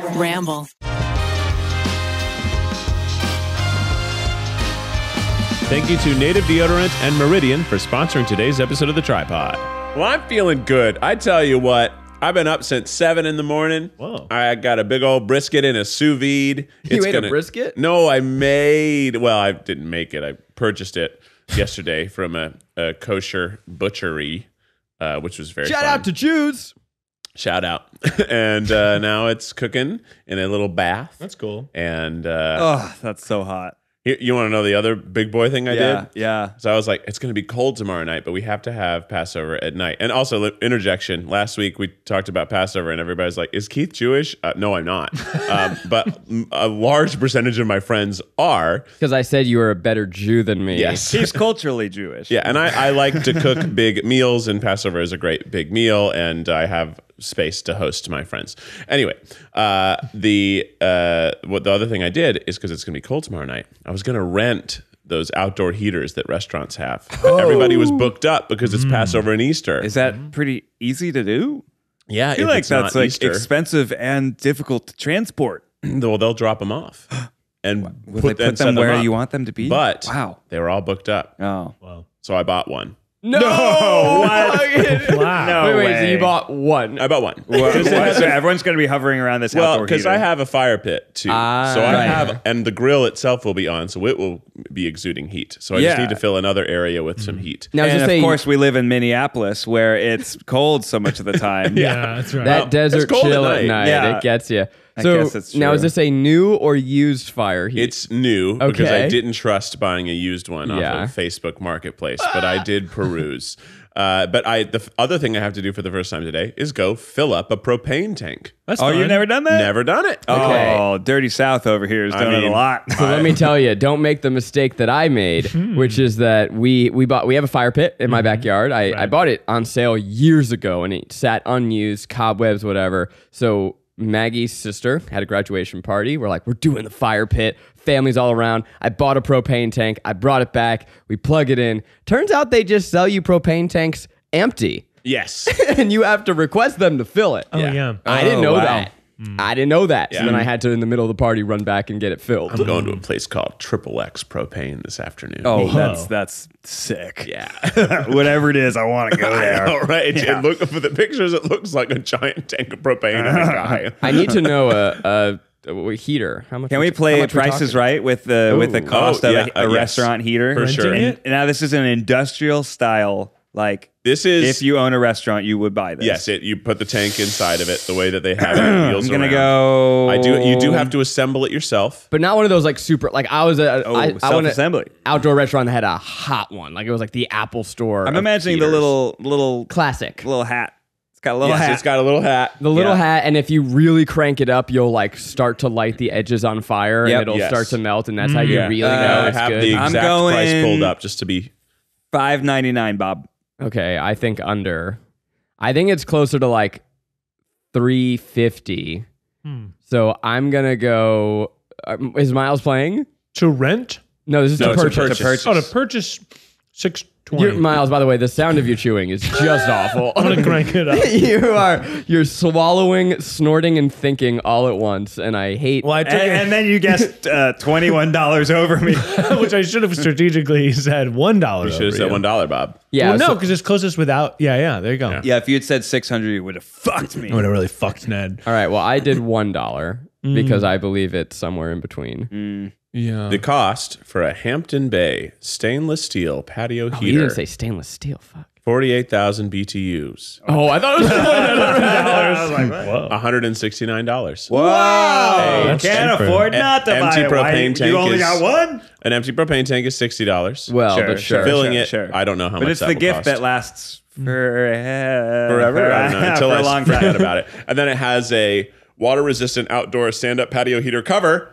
Ramble. Thank you to Native Deodorant and Meridian for sponsoring today's episode of the TryPod. Well, I'm feeling good. I tell you what, I've been up since 7 in the morning. Whoa. I got a big old brisket in a sous vide. You ate a brisket? No, I didn't make it. I purchased it yesterday from a kosher butchery, which was very Shout fun. out to Jews. Shout out. And now it's cooking in a little bath. That's cool. And Oh, that's so hot. you want to know the other big boy thing I did? Yeah. So I was like, it's going to be cold tomorrow night, but we have to have Passover at night. And also, interjection, last week we talked about Passover and everybody's like, is Keith Jewish? No, I'm not. But a large percentage of my friends are. Because I said you were a better Jew than me. Yes. He's culturally Jewish. Yeah, and I like to cook big meals, and Passover is a great big meal, and I have space to host my friends. Anyway, the other thing I did is because it's going to be cold tomorrow night, I was going to rent those outdoor heaters that restaurants have. But everybody was booked up because it's Passover and Easter. Is that pretty easy to do? Yeah, I feel if like it's not that's like Easter, expensive and difficult to transport. well, they'll drop them off and Will they put set them where up. you want them to be? But wow. they were all booked up, Oh. Wow. so I bought one. No! Wow. No wait, way. so you bought one. I bought one. So everyone's going to be hovering around this Well, outdoor because heater. I have a fire pit too, so I right. have, and the grill itself will be on, so it will be exuding heat. So I just Yeah. need to fill another area with some heat. Now, And just of say course, we live in Minneapolis where it's cold so much of the time. Yeah, that's right. that desert cold chill at at night. night, Yeah. it gets you. I So guess it's now, true. is this a new or used fire heat? It's new because I Okay. didn't trust buying a used one off Yeah. of Facebook Marketplace, but I did peruse. But the other thing I have to do for the first time today is go fill up a propane tank. That's Oh, fun. you've never done that? Never done it. Okay. Oh, Dirty South over here has I done it a mean, lot. So let me tell you, don't make the mistake that I made, which is that we have a fire pit in my backyard. I bought it on sale years ago, and it sat unused, cobwebs, whatever. So Maggie's sister had a graduation party. We're like, we're doing the fire pit. Families all around. I bought a propane tank. I brought it back. We plug it in. Turns out they just sell you propane tanks empty, Yes. and you have to request them to fill it. Oh, yeah. I didn't know wow. that. I didn't know that. Yeah. So then I had to, in the middle of the party, run back and get it filled. I'm going to a place called XXX Propane this afternoon. Oh, Whoa. that's sick. yeah. Whatever it is, I want to go there. All right. Yeah. Look for the pictures. It looks like a giant tank of propane in the sky. I need to know a heater. How much? Can we how play much we're Price is talking? Right with the cost Oh, of yeah. a Yes. restaurant heater? For sure. Renting it? And now this is an industrial style. Like This is if you own a restaurant, you would buy this. yes. You put the tank inside of it the way that they have it. I'm Wheels gonna around. go. You do have to assemble it yourself. But not one of those like super. Like I was I went to self-assembly. outdoor restaurant that had a hot one. Like it was like the Apple Store. I'm of imagining heaters. the little classic. hat. It's got a little Yes, hat. it's got a little hat. The little Yeah. hat, and if you really crank it up, you'll like start to light the edges on fire, Yep. and it'll Yes. start to melt, and that's how you Yeah. really know I it's have good. the I'm exact price going- pulled up just to be. $5.99, Bob. Okay, I think under. I think it's closer to like $3.50. So I'm gonna go. Is Miles playing? To rent? No, this is No, to it's a purchase. purchase. Oh, to purchase $6.20. Miles, by the way, the sound of you chewing is just awful. I'm going to crank it up. You're swallowing, snorting, and thinking all at once, and I hate. Well, I took And then you guessed $21 over me. it, which I should have strategically said $1. You should have said $1, Bob. yeah, Well, no, so- because it's closest without. Yeah, there you go. Yeah. Yeah, if you had said 600, you would have fucked me. I would have really fucked Ned. all right. Well, I did $1 because I believe it's somewhere in between. Yeah. The cost for a Hampton Bay stainless steel patio Oh, you heater, didn't say stainless steel. Fuck. 48,000 BTUs, Oh, I thought it was I was like, what? Whoa. $169. Wow. That's Can't cheaper. afford not to Empty buy it. Why? propane You tank only is- got one? An empty propane tank is $60. well, Sure, but sure. sure. Filling it, sure. I don't know how But much it's that the will gift cost. that lasts forever. Forever? I don't know, until for I a long forget time. about it. And then it has a water-resistant outdoor stand-up patio heater cover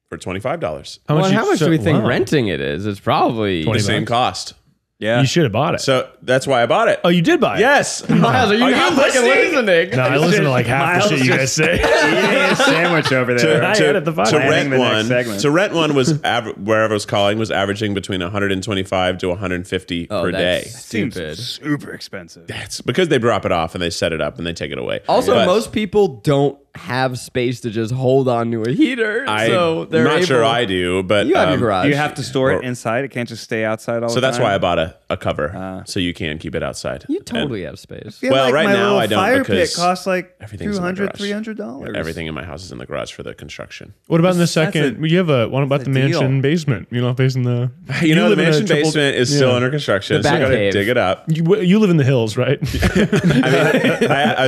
for $25. How Well, how much do we think wow. renting it is? It's probably The same $20. cost. Yeah. You should have bought it. So that's why I bought it. Oh, you did buy it? Yes. Miles, are you not fucking listening? No, I listen to like half the shit you guys say. Eating a sandwich over there. I edit the to podcast. rent the next one, segment. to rent one was wherever I was calling was averaging between 125 to 150 Oh, per day. that's Seems stupid. super expensive. It's because they drop it off and they set it up and they take it away. Also, But- most people don't have space to just hold on to a heater. So they're not sure I do, but You have your garage. You have to store it inside. It can't just stay outside all the time. So that's why I bought a cover, so you can keep it outside. You totally have space. I feel Well, like right my now little I don't fire because pit costs like everything's in the $200, garage. $300. Everything in my house is in the garage for the construction. What about in the That's second? You have what about the mansion deal. basement? You know, facing the. You know, the live in a mansion triple- basement is still under construction, The so I back gotta cave. dig it up. You live in the hills, right?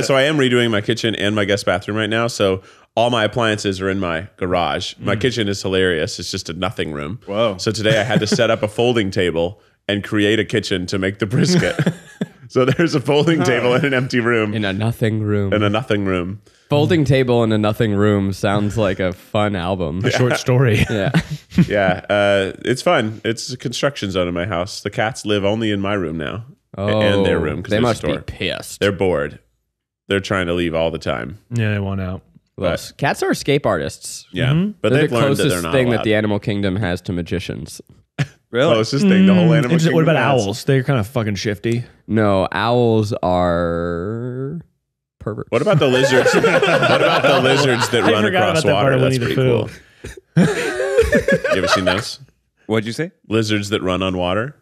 So I am redoing my kitchen and my guest bathroom right now. So all my appliances are in my garage. My kitchen is hilarious. It's just a nothing room. Whoa. So today I had to set up a folding table and create a kitchen to make the brisket. So there's a folding table in an empty room. In a nothing room. In a nothing room. Folding table in a nothing room sounds like a fun album. A short story. Yeah. Yeah, it's fun. It's a construction zone in my house. The cats live only in my room now Oh, and their room. 'Cause They there's a must be door. pissed. They're bored. They're trying to leave all the time. Yeah, they want out. Well, cats are escape artists. Yeah, but They're they've the learned that they're closest not thing allowed. that the animal kingdom has to magicians. Really? Closest thing the whole animal. What kingdom about has. owls? They're kind of fucking shifty. No, owls are perverts. What about the lizards? What about the lizards that run forgot across about that part water? of That's Winnie pretty the cool. You ever seen those What'd you say? lizards that run on water?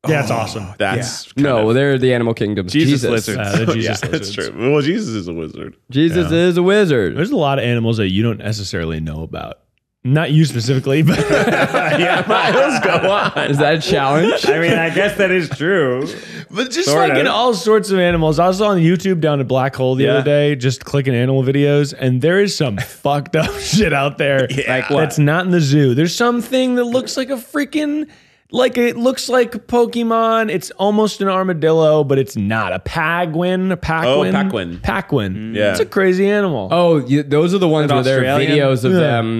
Yeah, it's awesome. That's kind No, of- they're the animal kingdom's Jesus lizards. The yeah, Jesus that's lizards. true. Well, Jesus is a wizard. Jesus is a wizard. There's a lot of animals that you don't necessarily know about. Not you specifically, but Yeah, Miles, go on. Is that a challenge? I mean, I guess that is true. but just Sort like in of. all sorts of animals. I was on YouTube down at Black Hole the Yeah. other day, just clicking animal videos, and there is some fucked up shit out there. Like what? That's not in the zoo. There's something that looks like a freaking. Like it looks like Pokemon. It's almost an armadillo, but it's not. A Paguin. Paquin. Paquin. Yeah. It's a crazy animal. Oh, those are the ones An where there are Australian? videos of them.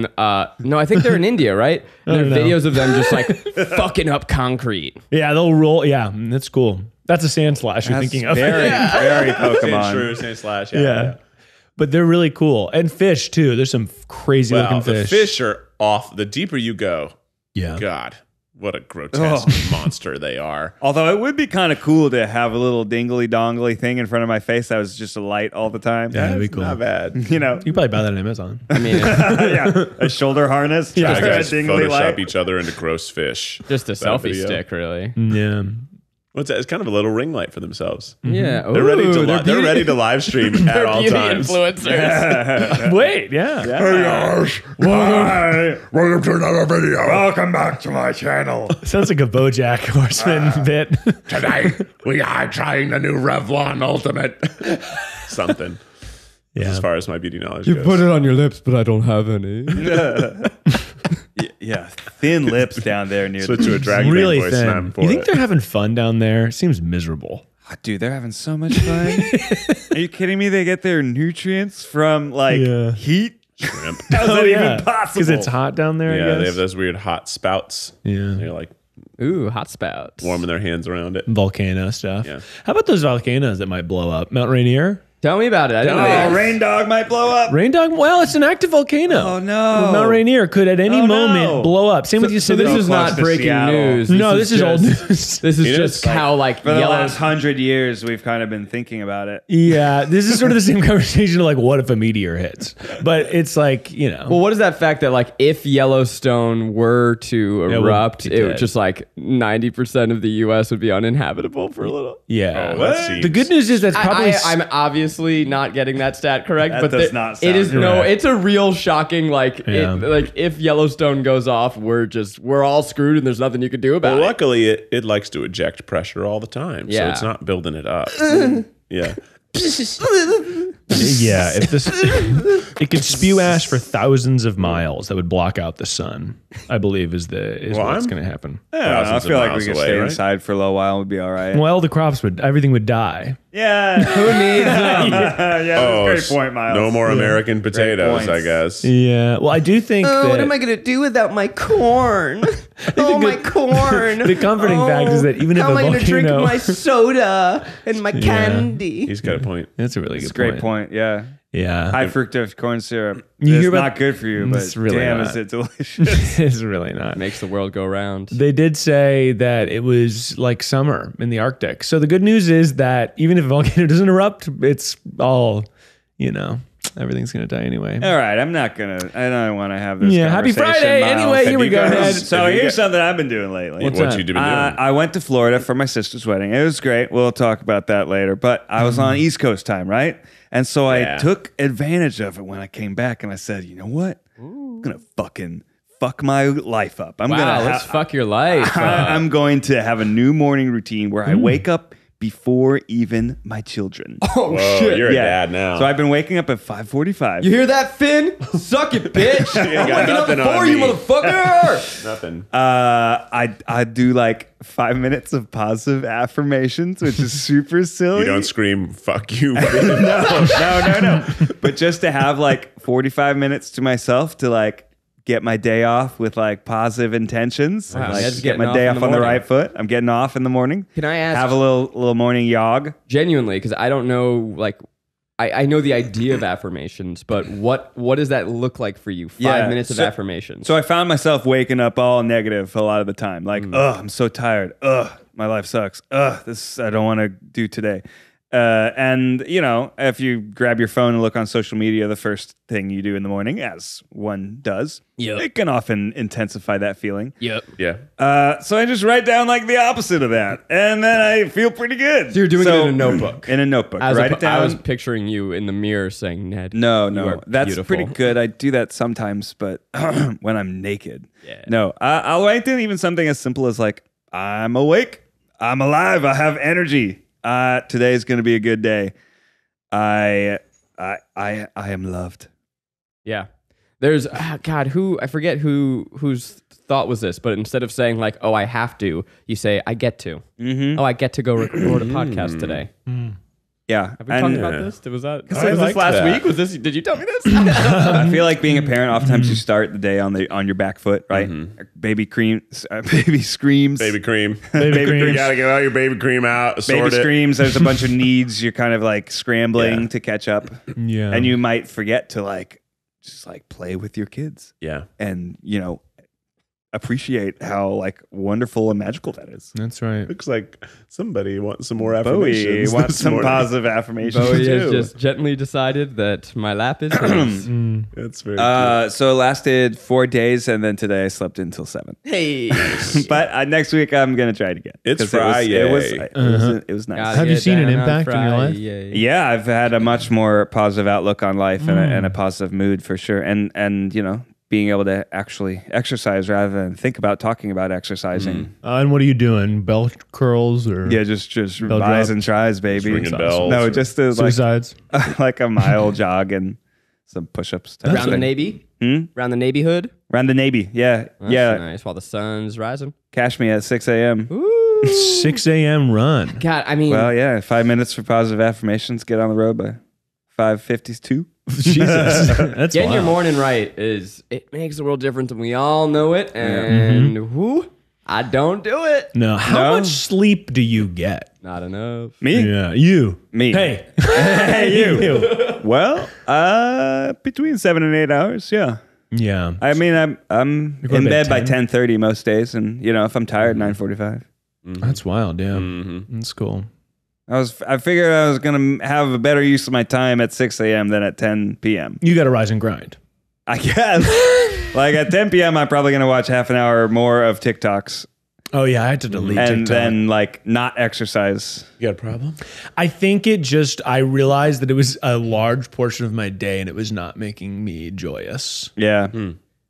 No, I think they're in India, right? There are don't know. videos of them just like fucking up concrete. Yeah, they'll roll. Yeah, that's cool. That's a sand slash you're That's thinking of. very, very Pokemon. True, Saint Slash. Yeah. But they're really cool. And fish, too. There's some crazy Well, looking the fish. fish are off. The deeper you go, Yeah. God, what a grotesque monster they are. Although it would be kind of cool to have a little dingly dongly thing in front of my face that was just a light all the time. Yeah, that'd be It's cool. Not bad. You know, You can probably buy that on Amazon. I mean, it's yeah, a shoulder harness. Yeah, just You a guys dingly Photoshop light. each other into gross fish. just a That selfie video. stick, really. Yeah. What's that? It's kind of a little ring light for themselves. Yeah, They're ready to. Ooh, They're ready to live stream at all beauty times. influencers. Wait, yeah. Hey guys, welcome to another video. Welcome back to my channel. Sounds like a BoJack Horseman bit. Today we are trying the new Revlon Ultimate. Something. Yeah. As far as my beauty knowledge goes. it on your lips, but I don't have any. Yeah, thin lips down there near Switch to a drag Really queen voice and I'm thin. for You think it. they're having fun down there? Seems miserable. Oh, dude, they're having so much fun. Are you kidding me? They get their nutrients from like Yeah. heat. Shrimp. How's that even possible? Because it's hot down there, I Yeah, guess. they have those weird hot spouts. Yeah. They're like Ooh, hot spouts. warming their hands around it. Volcano stuff. Yeah. How about those volcanoes that might blow up? Mount Rainier? Tell me about it. I didn't know. Oh, rain dog might blow up. Rain Dog? Well, it's an active volcano. Oh, no. Mount Rainier could at any Oh, moment no. blow up. Same with So Yosemite. this is close not to breaking Seattle. news. No, this is old just- news. This is It just is. how like For the yellow. last 100 years, we've kind of been thinking about it. Yeah, this is sort of the same conversation of like, what if a meteor hits? But it's like, you know. Well, what is that fact that like if Yellowstone were to would erupt, be it would dead. just like 90% of the U.S. would be uninhabitable for a little. Yeah. Oh, that seems- The good news is that's probably. I'm obviously not getting that stat correct, That but does not it sound is no. right. It's a real shocking like Yeah. like if Yellowstone goes off, we're all screwed and there's nothing you can do about Well, it. luckily, it likes to eject pressure all the time, so Yeah. it's not building it up. Yeah, Yeah, if this, it could spew ash for thousands of miles that would block out the sun. I believe is Well, what's I'm- going to happen. I don't know. I Thousands of feel like we miles could away, stay right? inside for a little while and we'd be all right. Well, the crops everything would die. Yeah. Who needs them? Yeah, Oh, that's a great point, Miles. no more American potatoes, points. I guess. Yeah. Well, I do think that going to do without my corn? Oh, my corn. the comforting fact is that even if a volcano, soda and my candy? He's got a point. that's a really That's good a great point. Yeah. Yeah, High fructose corn syrup. You It's hear about- not good for you, but It's really damn, not. is it delicious. it's really not. Makes the world go round. They did say that it was like summer in the Arctic. So the good news is that even if a volcano doesn't erupt, it's all, you know, everything's gonna die anyway. All right, I don't want to have this. Yeah, happy conversation, Friday. Miles. Anyway, here we go, Ned. So here's something I've been doing lately. What you been doing? I went to Florida for my sister's wedding. It was great. We'll talk about that later. But I was on East Coast time, right? And so I took advantage of it when I came back, and I said, you know what? I'm gonna fucking fuck my life up. Let's fuck your life. I'm going to have a new morning routine where I wake up before even my children. Oh, Whoa, shit. you're a dad now. So I've been waking up at 5:45. You hear that, Finn? Suck it, bitch. I'm got waking up nothing on before you, me. motherfucker. Nothing. I do like 5 minutes of positive affirmations, which is super silly. You don't scream "fuck you." No. But just to have like 45 minutes to myself to like get my day off with like positive intentions. Wow, Like, that's get my getting day off off in on the the morning. right foot. I'm getting off in the morning. Can I ask? Have a little morning jog. Genuinely, because I don't know, like, I know the idea of affirmations, but what does that look like for you? 5 minutes of affirmations. So I found myself waking up all negative a lot of the time. Like, I'm so tired. My life sucks. This I don't want to do today. And, you know, if you grab your phone and look on social media, the first thing you do in the morning, as one does, it can often intensify that feeling. Yep. Yeah. So I just write down like the opposite of that. And then I feel pretty good. So you're doing it in a notebook. In a notebook. As Write it down. I was picturing you in the mirror saying, Ned. No, you are that's beautiful. pretty good. I do that sometimes, but when I'm naked. Yeah. No, I'll write down even something as simple as like, I'm awake, I'm alive, I have energy. Today is going to be a good day. I am loved. Yeah. There's God, I forget whose thought was this, but instead of saying like, "Oh, I have to," you say, "I get to." Mm-hmm. Oh, I get to go record a podcast today. Yeah. Have we talked about this? Was that I was like this last that. week? Was this? Did you tell me this? I feel like being a parent, oftentimes you start the day on your back foot, right? Baby screams. Baby cream. Baby You creams. gotta get all your baby cream out. Baby Sort it. screams. There's a bunch of needs. You're kind of like scrambling to catch up. Yeah. And you might forget to like, just like play with your kids Yeah. and, you know, appreciate how like wonderful and magical that is. That's right. Looks like somebody wants some more Bowie affirmations. wants this some morning. positive affirmations Bowie too. has just gently decided that my lap is his. That's very cute. So it lasted 4 days, and then today I slept until 7. Hey. But next week I'm gonna try it again. It's 'Cause Friday. It was nice. Gotta Have you get seen an down on impact in your life? Friday. Yeah, I've had a much more positive outlook on life and a positive mood for sure. And you know, being able to actually exercise rather than think about talking about exercising. And what are you doing? Bell curls or Yeah, just Bell buys drop. and tries, baby. ringing bells. No, or- just like suicides? like a mile jog and some push-ups. type Round the thing. Navy? Hmm? Round the Navy hood? Around the Navy. Yeah, That's yeah. nice. While the sun's rising. Catch me at 6 a.m. 6 a.m. run. God, I mean, Well, yeah, 5 minutes for positive affirmations. Get on the road by 5:52. Jesus. That's getting your wild. morning right it makes a real difference, and we all know it. And whoo, I don't do it. No. How No? much sleep do you get? Not enough. Me? Yeah. You. Me. Hey. Hey, you. Well, between 7 and 8 hours. Yeah. Yeah. I mean, I'm You're going in to bed bed by 10:30 most days, and you know, if I'm tired, 9:45. That's wild. Yeah. That's cool. I figured I was gonna have a better use of my time at 6 a.m. than at 10 p.m. You got to rise and grind. I guess. Like at 10 p.m., I'm probably gonna watch half an hour more of TikToks, Oh yeah, I had to delete and TikTok. then like not exercise. You got a problem? I think I realized that it was a large portion of my day and it was not making me joyous. Yeah.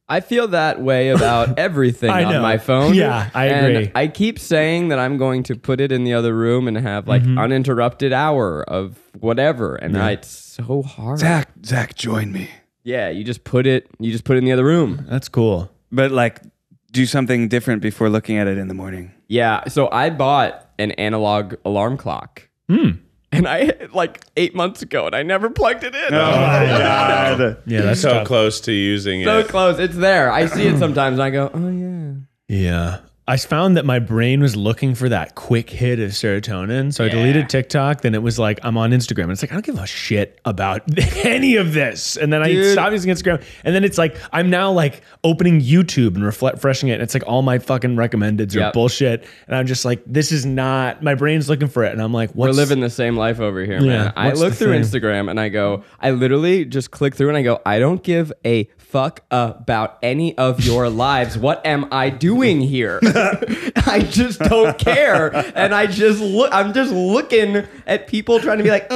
I feel that way about everything I on know. my phone. Yeah, I And agree. I keep saying that I'm going to put it in the other room and have like uninterrupted hour of whatever, and it's so hard. Zach, join me. Yeah, you just put it in the other room. That's cool. But like, do something different before looking at it in the morning. Yeah, so I bought an analog alarm clock. And I like 8 months ago, and I never plugged it in. Oh my god. Yeah, that's so tough. close to using So it. close. It's there. I see it sometimes, and I go, oh yeah. Yeah. I found that my brain was looking for that quick hit of serotonin. So I deleted TikTok. Then it was like, I'm on Instagram. And it's like, I don't give a shit about any of this. And then I stopped using Instagram. And then it's like, I'm now like opening YouTube and refreshing it. And it's like all my fucking recommendeds are bullshit. And I'm just like, this is not, my brain's looking for it. And I'm like, we're living the same life over here, man. I look through Instagram and I go, I literally just click through and I go, I don't give a fuck about any of your lives. What am I doing here? I just don't care. And I'm just looking at people trying to be like,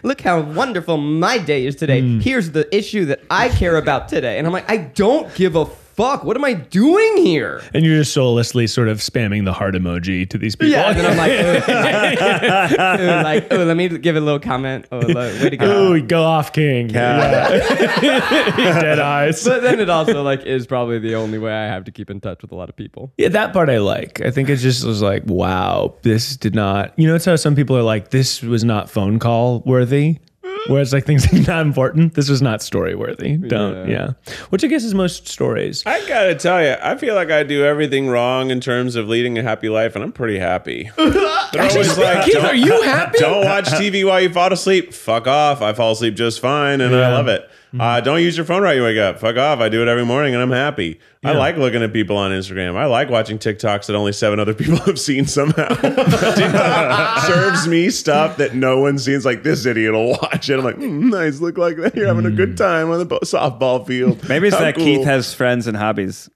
look how wonderful my day is today. Here's the issue that I care about today. And I'm like, I don't give a fuck. What am I doing here? And you're just soullessly sort of spamming the heart emoji to these people. Yeah, and then I'm like, let me give it a little comment. Way to go. Oh, go off, King. Dead eyes. But then it also like is probably the only way I have to keep in touch with a lot of people. Yeah, that part I like. I think it just was like, wow, this did not, it's how some people are like, this was not phone call worthy. Whereas like things are not important. This was not story worthy. Which I guess is most stories. I gotta tell you, I feel like I do everything wrong in terms of leading a happy life, and I'm pretty happy. Actually, are you happy? Don't watch TV while you fall asleep. Fuck off. I fall asleep just fine, and I love it. Don't use your phone right when you wake up. Fuck off. I do it every morning, and I'm happy. I like looking at people on Instagram. I like watching TikToks that only 7 other people have seen somehow. TikTok serves me stuff that no one's seen. It's like, this idiot will watch it. I'm like, nice. Look like that. You're having a good time on the softball field. Maybe it's How that cool. Keith has friends and hobbies.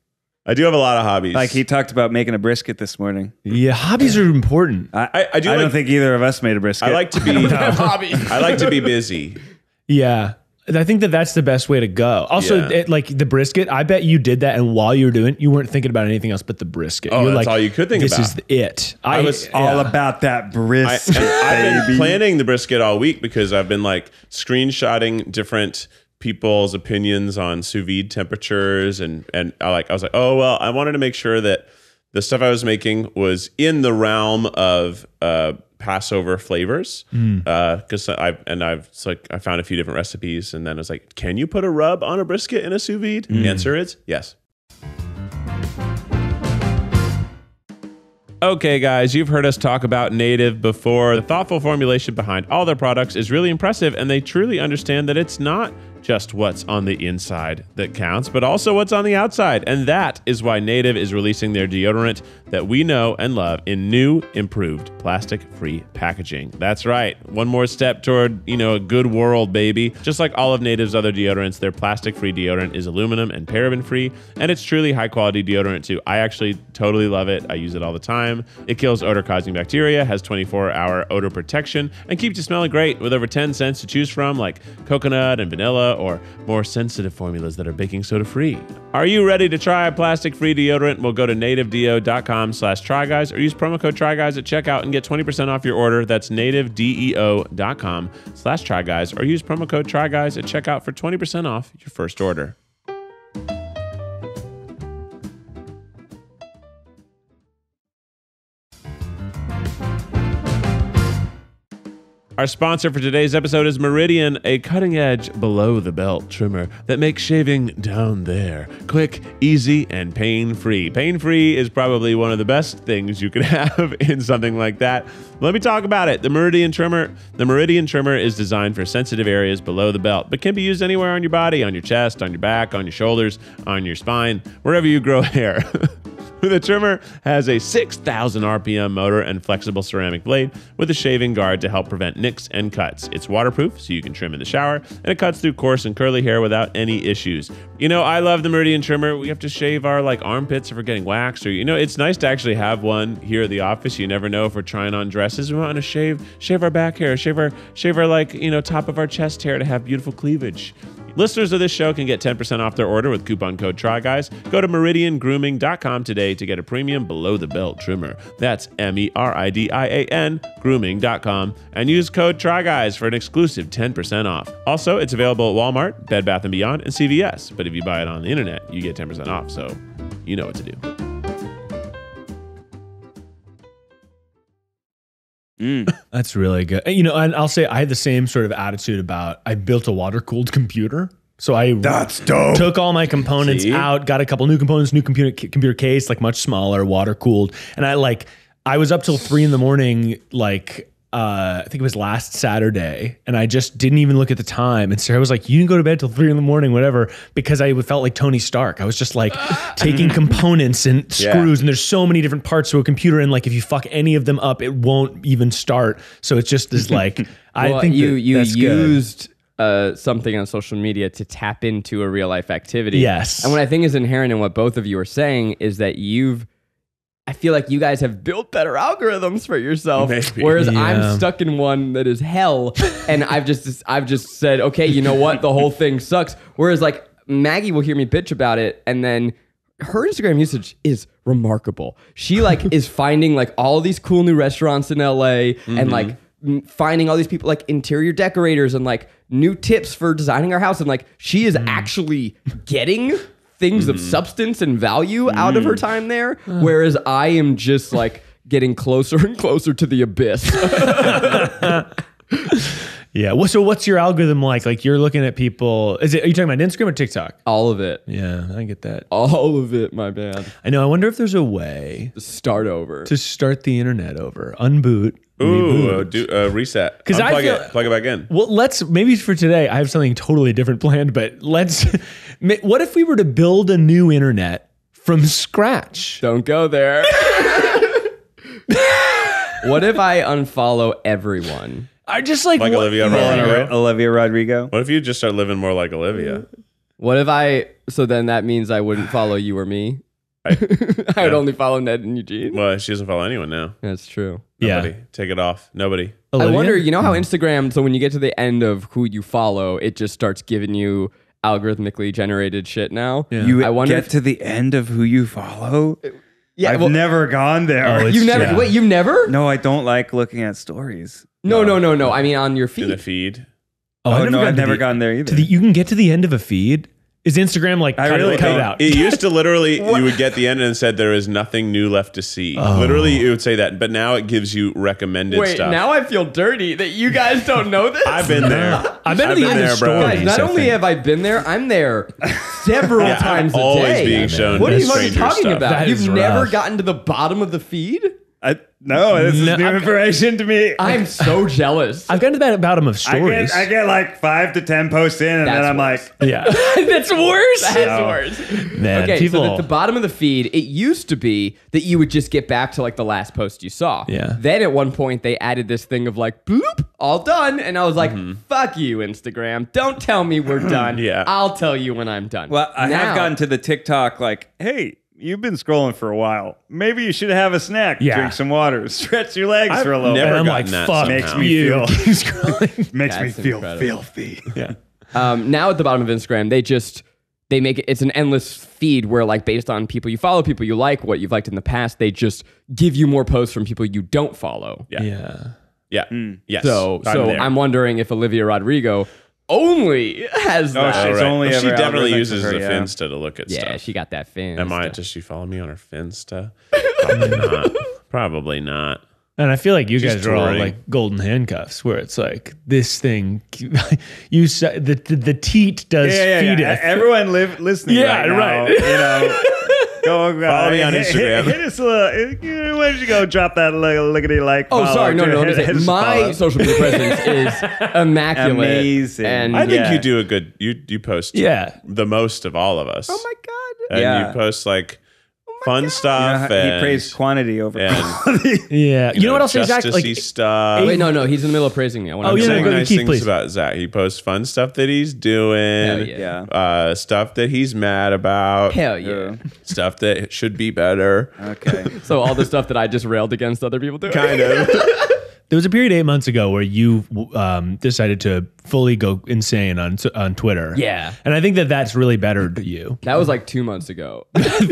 I do have a lot of hobbies. Like he talked about making a brisket this morning. Yeah, hobbies are important. I don't think either of us made a brisket. I like to be I like to be busy. Yeah. I think that's the best way to go. Also, like the brisket, I bet you did that, and while you were doing it, you weren't thinking about anything else but the brisket. Oh, You're that's like, all you could think this about. This is it. I was all about that brisket. I've been planning the brisket all week because I've been like screenshotting different people's opinions on sous vide temperatures, and I was like, oh well, I wanted to make sure that the stuff I was making was in the realm of Passover flavors, because I found a few different recipes, and then I was like, can you put a rub on a brisket in a sous vide? The answer is yes. Okay, guys, you've heard us talk about Native before. The thoughtful formulation behind all their products is really impressive, and they truly understand that it's not just what's on the inside that counts, but also what's on the outside. And that is why Native is releasing their deodorant that we know and love in new, improved, plastic-free packaging. That's right. One more step toward, a good world, baby. Just like all of Native's other deodorants, their plastic-free deodorant is aluminum and paraben-free, and it's truly high-quality deodorant, too. I actually totally love it. I use it all the time. It kills odor-causing bacteria, has 24-hour odor protection, and keeps you smelling great with over 10 scents to choose from, like coconut and vanilla, or more sensitive formulas that are baking soda free. Are you ready to try a plastic-free deodorant? Well, go to nativedeo.com/tryguys or use promo code tryguys at checkout and get 20% off your order. That's nativedeo.com/tryguys or use promo code tryguys at checkout for 20% off your first order. Our sponsor for today's episode is Meridian, a cutting-edge, below-the-belt trimmer that makes shaving down there quick, easy, and pain-free. Pain-free is probably one of the best things you could have in something like that. Let me talk about it. The Meridian Trimmer is designed for sensitive areas below the belt, but can be used anywhere on your body, on your chest, on your back, on your shoulders, on your spine, wherever you grow hair. The trimmer has a 6,000 RPM motor and flexible ceramic blade with a shaving guard to help prevent nicks and cuts. It's waterproof, so you can trim in the shower, and it cuts through coarse and curly hair without any issues. I love the Meridian Trimmer. We have to shave our armpits if we're getting waxed, or it's nice to actually have one here at the office. You never know if we're trying on dresses. We want to shave our back hair, shave our top of our chest hair to have beautiful cleavage. Listeners of this show can get 10% off their order with coupon code TRYGUYS. Go to meridiangrooming.com today to get a premium below-the-belt trimmer. That's MERIDIAN grooming.com and use code TRYGUYS for an exclusive 10% off. Also, it's available at Walmart, Bed Bath & Beyond, and CVS. But if you buy it on the internet, you get 10% off, so you know what to do. That's really good. And I'll say I had the same sort of attitude about, I built a water-cooled computer. So I That's dope. took all my components out, got a couple new components, new computer case, like much smaller, water cooled. And I was up till 3 a.m, like, I think it was last Saturday, and I just didn't even look at the time. And Sarah was like, you didn't go to bed till 3 a.m, whatever, because I felt like Tony Stark. I was just like taking components and screws, and there's so many different parts to a computer, and like if you fuck any of them up, it won't even start. So it's just this like, I think you that's used something on social media to tap into a real life activity. Yes. And what I think is inherent in what both of you are saying is that I feel like you guys have built better algorithms for yourself, Maybe. whereas I'm stuck in one that is hell, and I've just said, okay, you know what, the whole thing sucks. Whereas like Maggie will hear me bitch about it, and then her Instagram usage is remarkable. She like is finding like all these cool new restaurants in LA, and like finding all these people like interior decorators and like new tips for designing our house, and like she is actually getting things of substance and value out of her time there, whereas I am just like getting closer and closer to the abyss. Yeah. Well, so what's your algorithm like? Like you're looking at people. Are you talking about Instagram or TikTok? All of it. Yeah, I get that. All of it, my man. I know. I wonder if there's a way Start over. to start the internet over, unboot. Ooh, reboot. reset. 'Cause I feel- plug it back in. Well, maybe for today, I have something totally different planned, but what if we were to build a new internet from scratch? Don't go there. What if I unfollow everyone? I just like Olivia Rodrigo. Olivia Rodrigo. What if you just start living more like Olivia? What if so then that means I wouldn't follow you or me? I would only follow Ned and Eugene. Well, she doesn't follow anyone now. That's true. Nobody. Yeah. Take it off. Nobody. Olivia? I wonder, you know how Instagram, so when you get to the end of who you follow, it just starts giving you algorithmically generated shit now. Yeah. You I wonder get if- to the end of who you follow? Yeah, I've well, never gone there. Oh, it's- you've never, yeah. wait, you've never? No, I don't like looking at stories. No. I mean, on your In the feed. feed. Oh, I've gotten never to gone there either. you can get to the end of a feed. Is Instagram like I cut really it don't. out? It used to literally, you would get the end and it said there is nothing new left to see. Literally, it would say that, but now it gives you recommended Wait, stuff. now I feel dirty that you guys don't know this. I've been there. I've been to the end there, of bro. stories. Guys, not I only think. have I been there, I'm there several Yeah, times I'm a always day. being shown What are you fucking stranger talking stuff. about? That is You've never rough. gotten to the bottom of the feed? No, this is No, new information to me. I'm so jealous. I've gotten to that bottom of stories. I get like 5 to 10 posts in, and That's then I'm worse. like, yeah, that's worse. That's worse. Man, Okay, people. so at the bottom of the feed, it used to be that you would just get back to like the last post you saw. Yeah. Then at one point they added this thing of like, bloop, all done. And I was like, fuck you, Instagram. Don't tell me we're done. Yeah. I'll tell you when I'm done. well, I Now- have gotten to the TikTok like, hey, you've been scrolling for a while. Maybe you should have a snack, Yeah. drink some water, stretch your legs for a little never and I'm gotten like, that fuck somehow. Makes me you. feel- Keep scrolling. Makes me That's feel incredible. filthy. Yeah. Now at the bottom of Instagram, they make it's an endless feed where like based on people you follow, people you like, what you've liked in the past, they just give you more posts from people you don't follow. Yeah. Yeah. Yeah. Yes. So there. I'm wondering if Olivia Rodrigo only has Oh, that. she's Right. only Well, she ever definitely algorithmic uses for her, the yeah. Finsta to look at Yeah, stuff. she got that fin. Does she follow me on her Finsta? Probably not. Probably not. And I feel like you She's guys are all touring. like golden handcuffs, where it's like this thing, you say the teat does feedeth. Everyone listening Yeah, right now, right. you know, go Follow me on Instagram. Hit us a little. Why don't you go drop that lickety like? Oh, follow sorry. No, to- let me hit say, us a my follow. social media presence is immaculate. Amazing. And I think Yeah. you do a good. You post Yeah. the most of all of us. oh my God. And Yeah. you post like fun You know, stuff. he and, praised quantity over and quality. Yeah. You know what else just exactly? to see Like, stuff. Wait, no, he's in the middle of praising me. I want Oh, to yeah, saying go ahead, nice Keith, things please. about Zach. He posts fun stuff that he's doing. Hell yeah. Yeah. Stuff that he's mad about. Hell yeah. Stuff that should be better. Okay. So all the stuff that I just railed against other people doing. Kind of. there was a period 8 months ago where you decided to fully go insane on Twitter. Yeah. And I think that that's really bettered you. That was like 2 months ago.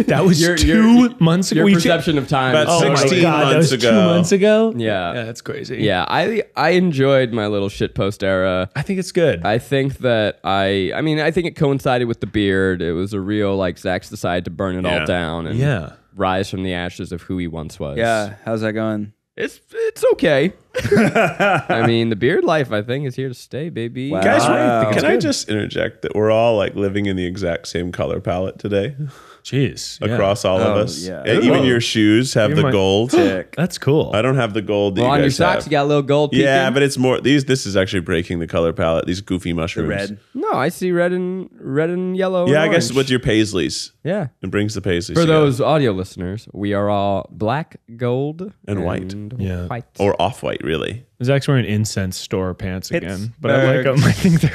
That was Your- 2 months ago. Your We perception of time. About Oh my 16 God, that months was 2 ago. months ago. Yeah. Yeah, that's crazy. Yeah, I enjoyed my little shitpost era. I think it's good. I think that I think it coincided with the beard. It was a real like Zach's decided to burn it all Yeah. down and Yeah. rise from the ashes of who he once was. Yeah. How's that going? It's okay. I mean, the beard life, I think, is here to stay, baby. Wow. Guys, Wow. can I just interject that we're all like living in the exact same color palette today Jeez. Yeah. across all of Oh, us? yeah. And even Whoa. your shoes have Even the my- gold. That's cool. I don't have the gold that Well, you on your guys socks, have. you got a little gold peeking. Yeah, but it's more this is actually breaking the color palette. These goofy The mushrooms. red. No, I see red and yellow. Yeah, and I guess orange. with your paisleys. Yeah. It brings the paisleys For together. those audio listeners, we are all black, gold, And white. Yeah. white. Or off-white, really. Zach's wearing incense store pants again, but I like Pittsburgh them. I think they're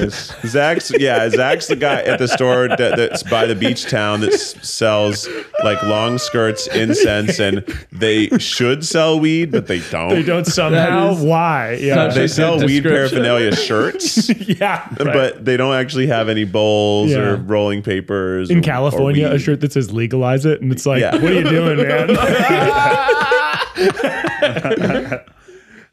cool. Zach's the guy at the store that's by the beach town that sells like long skirts, incense, and they should sell weed, but they don't. They don't somehow. That is Why? Yeah. such They a sell good weed description. paraphernalia shirts, Yeah. right. but they don't actually have any bowls Yeah. or rolling papers. In or California, a weed. shirt that says legalize it, and it's like, Yeah. what are you doing, man?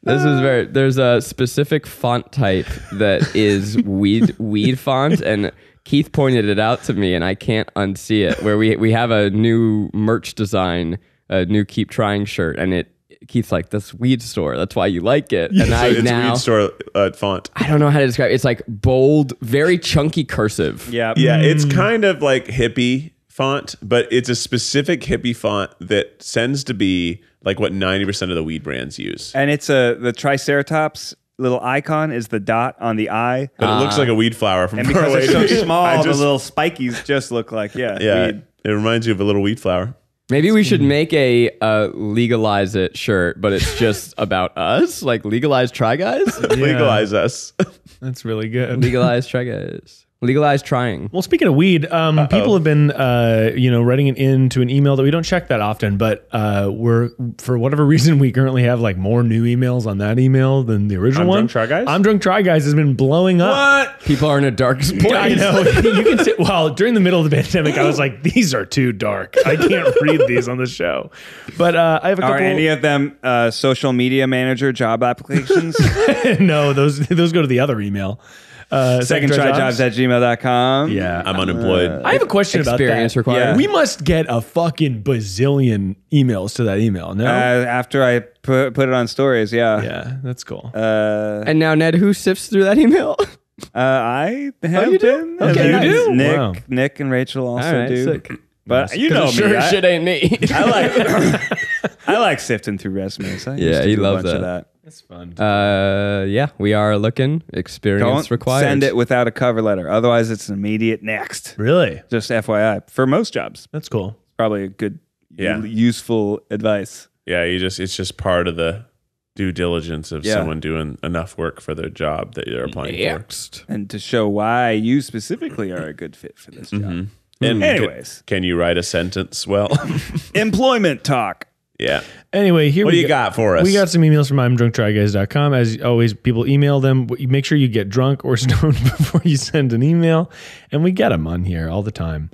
This is there's a specific font type that is weed font, and Keith pointed it out to me, and I can't unsee it. Where we have a new merch design, a new Keep Trying shirt, and Keith's like, "That's weed store. That's why you like it." And So I it's now weed store font. I don't know how to describe it. It's like bold, very chunky cursive. Yeah. Yeah, it's kind of like hippie font, but it's a specific hippie font that tends to be like what 90% of the weed brands use. And it's the Triceratops little icon is the dot on the eye. But it looks like a weed flower from And far because away. they're to so me. small, I the just- little spikies just look like, yeah, weed. it reminds you of a little weed flower. Maybe we should make a legalize it shirt, but it's just about us, like legalize try guys, Legalize us. That's really good. legalize try guys, legalize trying. Well, speaking of weed, people have been, writing it into an email that we don't check that often, but we're, for whatever reason, we currently have like more new emails on that email than the original I'm one. Drunk Try Guys? I'm Drunk Try Guys has been blowing up. What? People are in a darkest place. I know. You can say, well, during the middle of the pandemic, I was like, these are too dark. I can't read these on the show. But I have a couple. Are any of them social media manager job applications? No, those go to the other email. Second try jobs at gmail.com. Yeah. I'm unemployed. I have a question about Experience that. required. Yeah. We must get a fucking bazillion emails to that email. No? After I put it on stories, yeah. Yeah, that's cool. And now, Ned, who sifts through that email? I have you do? been. Okay, And you do? Nick, Wow. Nick and Rachel also All right, do. sick. But you know Sure me. as shit ain't me. I like sifting through resumes. I used Yeah, to he do loves a bunch of that. that. That's fun. Yeah, we are looking. Experience Don't required. send it without a cover letter. Otherwise, it's an immediate next. Really? Just FYI. For most jobs, That's cool. probably a good, Yeah. useful advice. Yeah, it's just part of the due diligence of Yeah. someone doing enough work for their job that they're applying Next. And to show why you specifically are a good fit for this job. for. And Anyways. can you write a sentence well? Employment talk. Yeah. Anyway, here What we do you got for us? We got some emails from imdrunktryguys.com. As always, people email them. Make sure you get drunk or stoned before you send an email. And we get them on here all the time.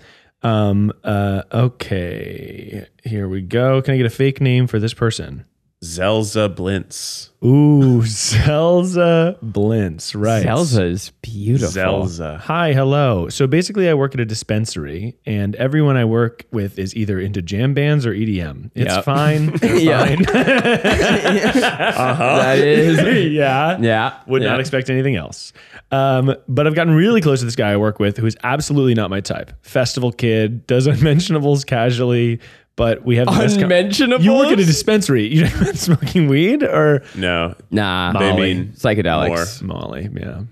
Okay, here we go. Can I get a fake name for this person? Zelza Blintz. Ooh, Zelza Blintz, right. Zelza is beautiful. Zelza. Hi, hello. So basically, I work at a dispensary, and everyone I work with is either into jam bands or EDM. It's Yep. fine. They're Yeah. fine. That is. Yeah. Yeah. Would not expect anything else. But I've gotten really close to this guy I work with who is absolutely not my type. Festival kid, does unmentionables casually, but we have the best Unmentionables? You work at a dispensary. You not smoking weed or No. Nah. They Molly. mean Psychedelics. Molly? Yeah.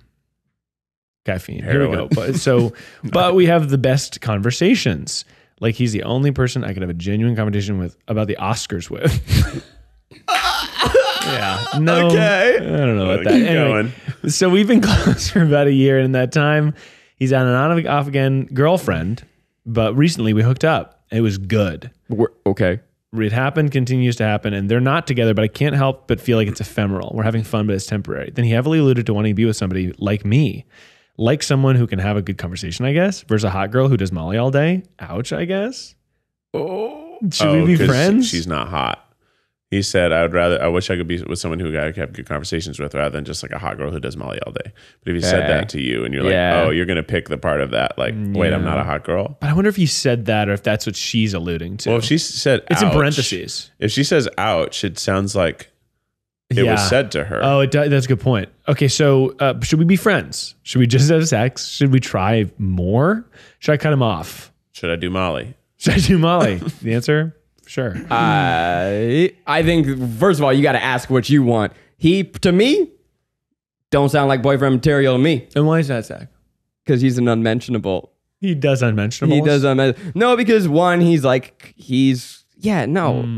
Caffeine. Heroin. Here we go. But we have the best conversations. Like he's the only person I could have a genuine conversation with about the Oscars with. Yeah. No. Okay. I don't know about that. Keep Anyway, going. so we've been close for about a year, and in that time, he's on an off again girlfriend. But recently, we hooked up. It was good. Okay. It happened, continues to happen, and they're not together. But I can't help but feel like it's ephemeral. We're having fun, but it's temporary. Then he heavily alluded to wanting to be with somebody like me, like someone who can have a good conversation, I guess, versus a hot girl who does Molly all day. Ouch, I guess. Oh, should we be 'cause friends? She's not hot. He said, I wish I could be with someone who I could have good conversations with rather than just like a hot girl who does Molly all day. But if he said that to you and you're like, oh, you're going to pick the part of that. Like, wait, I'm not a hot girl. But I wonder if he said that or if that's what she's alluding to. Well, if she said it's ouch, in parentheses. If she says ouch, it sounds like it was said to her. Oh, that's a good point. Okay, so should we be friends? Should we just have sex? Should we try more? Should I cut him off? Should I do Molly? Should I do Molly? The answer? Sure. I think, first of all, you got to ask what you want. He, to me, don't sound like boyfriend material to me. And why is that, Zach? Because he's an unmentionable. He does unmentionables? He does unmentionable. No, because one,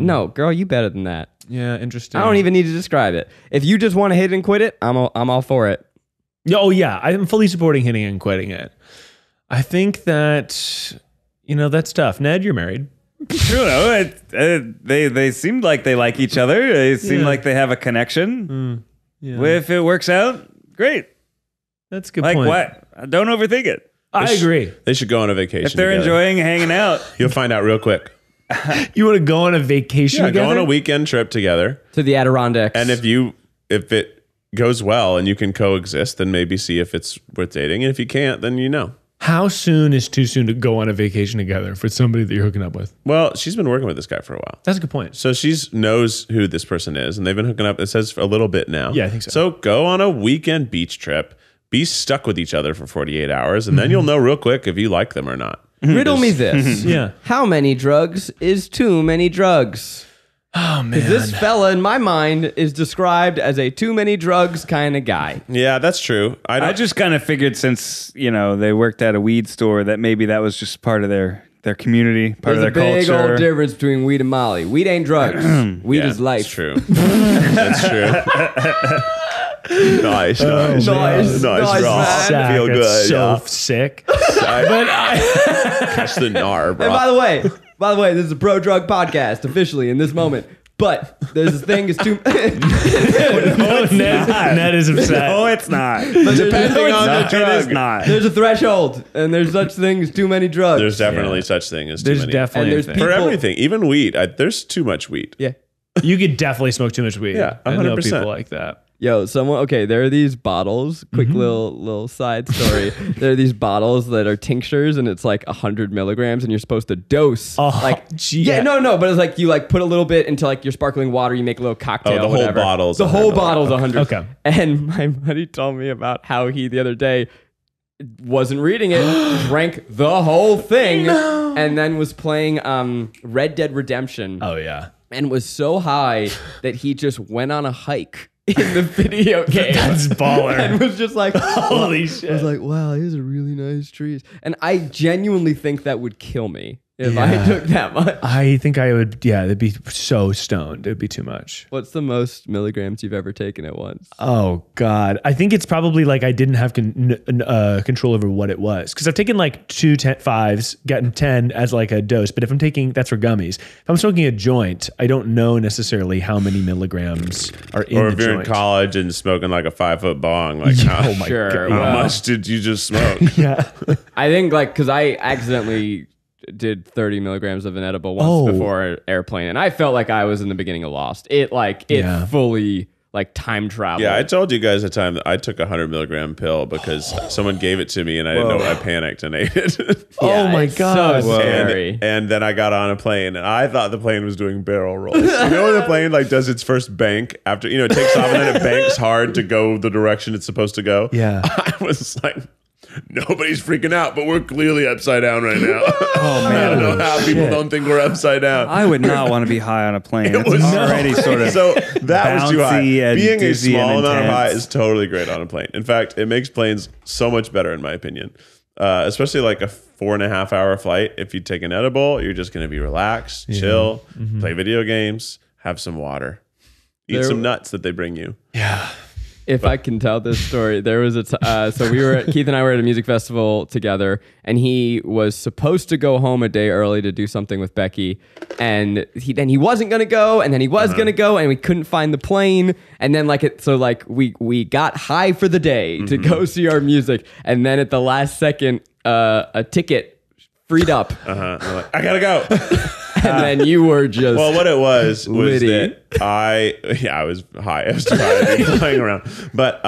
no, girl, you better than that. Yeah, interesting. I don't even need to describe it. If you just want to hit it and quit it, I'm all for it. Oh, yeah. I'm fully supporting hitting and quitting it. I think that, that's tough. Ned, you're married. They seem like they like each other. They seem like they have a connection. If it works out, great. That's a good point. Like what? Don't overthink it. I agree. They should go on a vacation if they're together. enjoying hanging out. You'll find out real quick. You want to go on a vacation together? Go on a weekend trip together. To the Adirondacks. And if it goes well and you can coexist, then maybe see if it's worth dating. And if you can't, then How soon is too soon to go on a vacation together for somebody that you're hooking up with? Well, she's been working with this guy for a while. That's a good point. So she knows who this person is, and they've been hooking up, it says, for a little bit now. Yeah, I think so. So go on a weekend beach trip, be stuck with each other for 48 hours, and then you'll know real quick if you like them or not. Riddle me this. Yeah. How many drugs is too many drugs? Oh, man. Because this fella, in my mind, is described as a too many drugs kind of guy. Yeah, that's true. I just kind of figured since, they worked at a weed store that maybe that was just part of their community, part of their There's a big culture. old difference between weed and Molly. Weed ain't drugs. Weed is life. That's true. That's true. Nice, Nice, Ross. man. Zach, Feel that's good. so yeah. sick. Catch the gnar, bro. And by the way, this is a pro-drug podcast officially in this moment. But there's this thing is too. Ned is upset. No, it's not. Depending on the It drug. is not. There's a threshold, and there's such thing as too many drugs. There's definitely such thing as too There's many. definitely And there's a thing. people- For everything, even weed. There's too much weed. Yeah. You could definitely smoke too much weed. Yeah, I know 100%. people like that. Yo, there are these bottles, quick little side story. There are these bottles that are tinctures and it's like 100 milligrams and you're supposed to dose. Gee, But it's like you put a little bit into like your sparkling water, you make a little cocktail. Oh, the whole whatever. bottle's The 100 whole bottle's 100. Okay. And my buddy told me about how he the other day wasn't reading it, drank the whole thing, and then was playing Red Dead Redemption. Oh, yeah. And was so high that he just went on a hike in the video game. That's baller. And was just like, Holy shit. I was like, wow, these are really nice trees. And I genuinely think that would kill me if I took that much. I think I would, it'd be so stoned. It'd be too much. What's the most milligrams you've ever taken at once? Oh, God. I think it's probably like I didn't have control over what it was. Because I've taken like 2 5s, gotten 10 as like a dose. But if I'm taking, that's for gummies. If I'm smoking a joint, I don't know necessarily how many milligrams are in Or the if you're joint. in college and smoking like a 5-foot bong, like Oh, my Sure, God. how much did you just smoke? Yeah. I think because I accidentally did 30 milligrams of an edible once before airplane, and I felt like I was in the beginning of Lost. It fully time travel. Yeah, I told you guys the time that I took a 100 milligram pill because someone gave it to me and I didn't know. I panicked and ate it. Oh my it's God. so scary. And then I got on a plane and I thought the plane was doing barrel rolls. You know when the plane does its first bank after it takes off and then it banks hard to go the direction it's supposed to go? Yeah. I was like, nobody's freaking out, but we're clearly upside down right now. Oh man, I don't know how people don't think we're upside down. I would not want to be high on a plane. It's was already sort of So that was too high. bouncy and Being a dizzy and small amount of high intense. is totally great on a plane. In fact, it makes planes so much better in my opinion. Especially like a 4.5 hour flight. If you take an edible, you're just going to be relaxed, chill, play video games, have some water, eat some nuts that they bring you. Yeah. If I can tell this story, there was Keith and I were at a music festival together, and he was supposed to go home a day early to do something with Becky, and he wasn't gonna go, and then he was gonna go, and we couldn't find the plane, and then we got high for the day to go see our music, and then at the last second, a ticket freed up. I'm like, I gotta go. and then you were just Well, what it was Liddy. that I was high. I was tired of flying around. But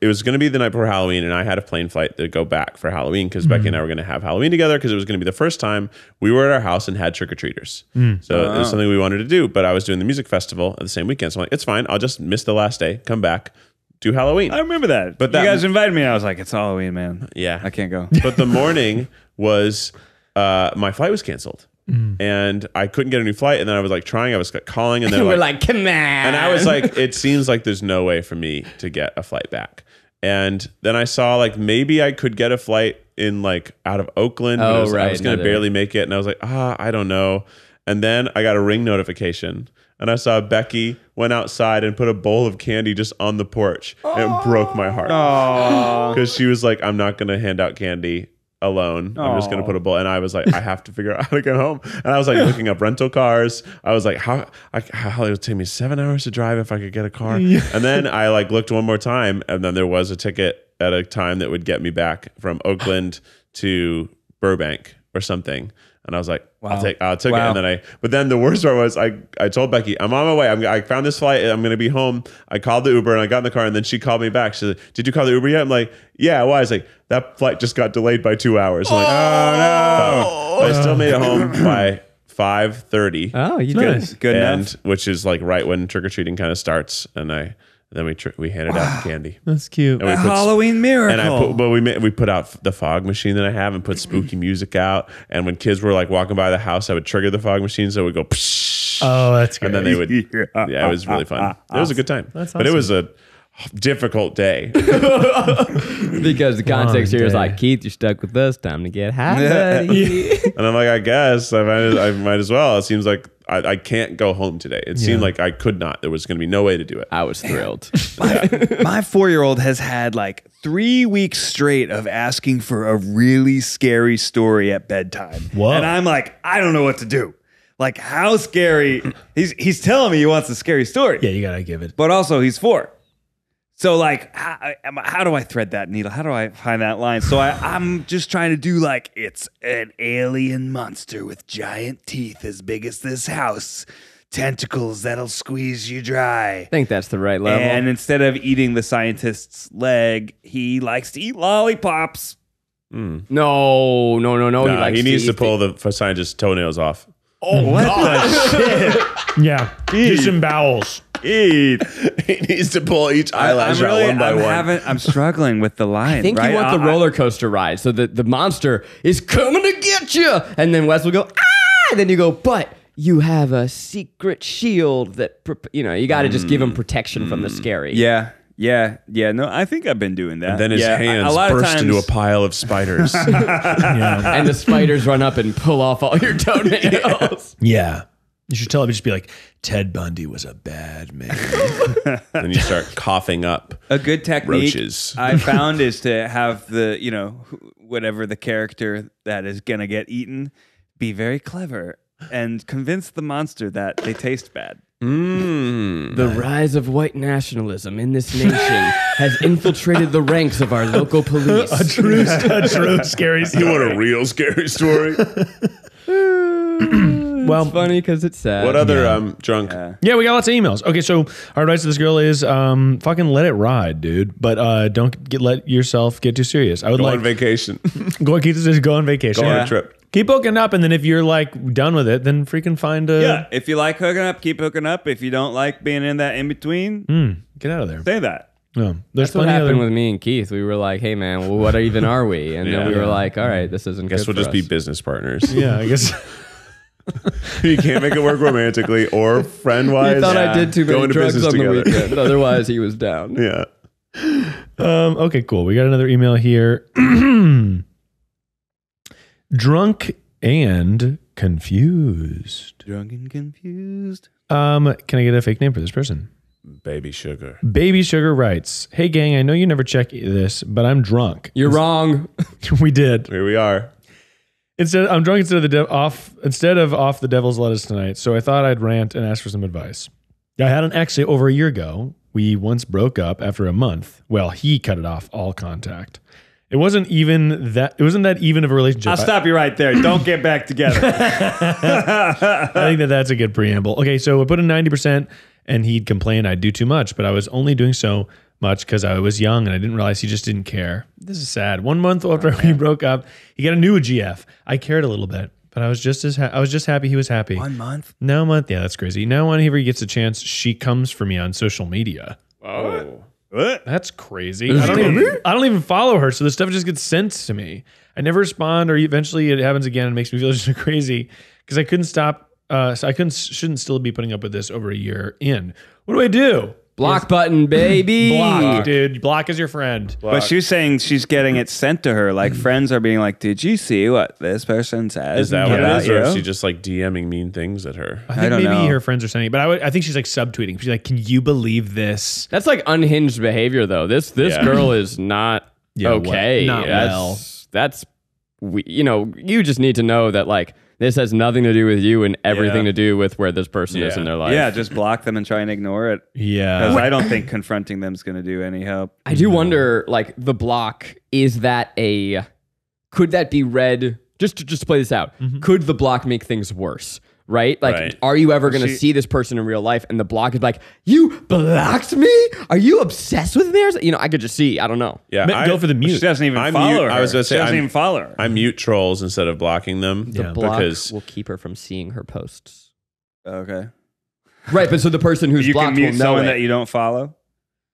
it was going to be the night before Halloween, and I had a plane flight to go back for Halloween because Becky and I were going to have Halloween together because it was going to be the first time we were at our house and had trick-or-treaters. So it was something we wanted to do, but I was doing the music festival at the same weekend. So I'm like, it's fine. I'll just miss the last day, come back, do Halloween. I remember that. But you guys invited me, and I was like, it's Halloween, man. Yeah. I can't go. But the morning was, my flight was canceled. And I couldn't get a new flight. And then I was like trying, I was calling, and then we're like, come on. and I was like, it seems like there's no way for me to get a flight back. And then I saw like maybe I could get a flight in like out of Oakland. But I was going to barely make it. And I was like, I don't know. And then I got a Ring notification. And I saw Becky went outside and put a bowl of candy just on the porch. And it broke my heart. Because she was like, I'm not going to hand out candy alone. I'm just going to put a bowl. And I was like, I have to figure out how to get home. And I was like looking up rental cars. I was like, how it would take me 7 hours to drive if I could get a car. And then I like looked one more time, and then there was a ticket at a time that would get me back from Oakland to Burbank or something. And I was like, I'll take it. And but then the worst part was I told Becky, I'm on my way. I found this flight. I'm going to be home. I called the Uber and I got in the car, and then she called me back. She said, did you call the Uber yet? I'm like, yeah, why? I was like, that flight just got delayed by 2 hours. I'm like, oh no. But I still made it home by 5:30. Oh, you Nice. did. Good enough. Which is like right when trick-or-treating kind of starts. And then we handed out candy. That's cute. And we A put Halloween miracle. And we put out the fog machine that I have and put spooky music out. And when kids were like walking by the house, I would trigger the fog machine, so it would go. Psh, Oh, that's great. and then they would. Yeah, it was really fun. It was a good time. That's But it awesome. was a difficult day. Because the context here is day. like, Keith, you're stuck with us. Time to get high, buddy. And I'm like, I guess I might as well. It seems like I can't go home today. It seemed like I could not. There was going to be no way to do it. I was thrilled. My 4-year-old has had like 3 weeks straight of asking for a really scary story at bedtime. Whoa. And I'm like, I don't know what to do. Like, how scary? He's telling me he wants a scary story. Yeah, you gotta give it. But also he's 4. So like, how do I thread that needle? How do I find that line? So I'm just trying to do like, it's an alien monster with giant teeth as big as this house, tentacles that'll squeeze you dry. I think that's the right level. And instead of eating the scientist's leg, he likes to eat lollipops. No. He needs to pull the scientist's toenails off. Oh, what the shit? Yeah, disembowels. Eat. He needs to pull each eyelash out one by one. I'm struggling with the line. I think right? you want the roller coaster ride. So the monster is coming to get you. And then Wes will go, ah! And then you go, but you have a secret shield that, you got to just give him protection from the scary. Yeah. No, I think I've been doing that. And then his Yeah, hands a lot of burst times, into a pile of spiders. And the spiders run up and pull off all your toenails. Yeah. You should tell him, just be like, Ted Bundy was a bad man. Then you start coughing up. A good technique roaches. I found is to have the, whatever the character that is going to get eaten be very clever and convince the monster that they taste bad. The rise of white nationalism in this nation has infiltrated the ranks of our local police. a true scary story. You want a real scary story? Well, It's funny because it's sad. What other drunk? yeah, we got lots of emails. Okay, so our advice to this girl is fucking let it ride, dude. But don't let yourself get too serious. I would Go like on vacation. go on vacation. Go on a trip. Keep hooking up, and then if you're like done with it, then freaking find a Yeah, if you like hooking up, keep hooking up. If you don't like being in that in between, get out of there. say that. No, there's That's what plenty happened other. with me and Keith. We were like, hey, man, well, what even are we? And then we were like, all right, this isn't Guess good we'll for just be us. business partners. Yeah, I guess. You can't make it work romantically or friend wise. He thought I did too Go many into drugs business on the together. weekend. Otherwise, he was down. Yeah. Okay, cool. We got another email here. Drunk and confused. Drunk and confused. Can I get a fake name for this person? Baby sugar. Baby Sugar writes, "Hey gang, I know you never check this, but I'm drunk." You're wrong. We did. Here we are. I'm drunk instead of off the devil's lettuce tonight. So I thought I'd rant and ask for some advice. I had an ex over a year ago. We once broke up after a month. Well, he cut it off all contact. It wasn't that even of a relationship. I'll stop you right there. Don't get back together. I think that's a good preamble. Okay, so I put in 90%, and he'd complain I'd do too much, but I was only doing so much because I was young and I didn't realize he just didn't care. This is sad. 1 month after we broke up, he got a new GF. I cared a little bit, but I was just happy he was happy. 1 month? Now a month, yeah, that's crazy. Now whenever he gets a chance, she comes for me on social media. Oh. What? That's crazy. I don't even follow her, so the stuff just gets sent to me. I never respond, or eventually it happens again and makes me feel just crazy because I couldn't stop. So I shouldn't still be putting up with this over a year in. What do I do? Block button, baby. Block, dude. Block is your friend. But she's saying she's getting it sent to her. Like friends are being like, "Did you see what this person says?" Is that what it about is, or is you?" she just like DMing mean things at her? I think don't maybe know. her friends are sending it, but I think she's like subtweeting. She's like, "Can you believe this?" That's like unhinged behavior, though. This Yeah. girl is not okay. well, not well. That's you just need to know that like this has nothing to do with you and everything Yeah. to do with where this person is in their life. Yeah, just block them and try and ignore it. Yeah. Because I don't think confronting them is going to do any help. I do wonder, like the block, could that be read? Just to play this out, could the block make things worse? Right? Like, Right. are you ever going to see this person in real life? And the block is like, you blocked me? Are you obsessed with me? I could just see. I don't know. Yeah, Go for the mute. She doesn't even I follow mute- her. I was gonna She say, doesn't I'm- even follow her. I mute trolls instead of blocking them Yeah. Block because will keep her from seeing her posts. Okay. Right, but so the person who's You can blocked will mute know someone it. that you don't follow?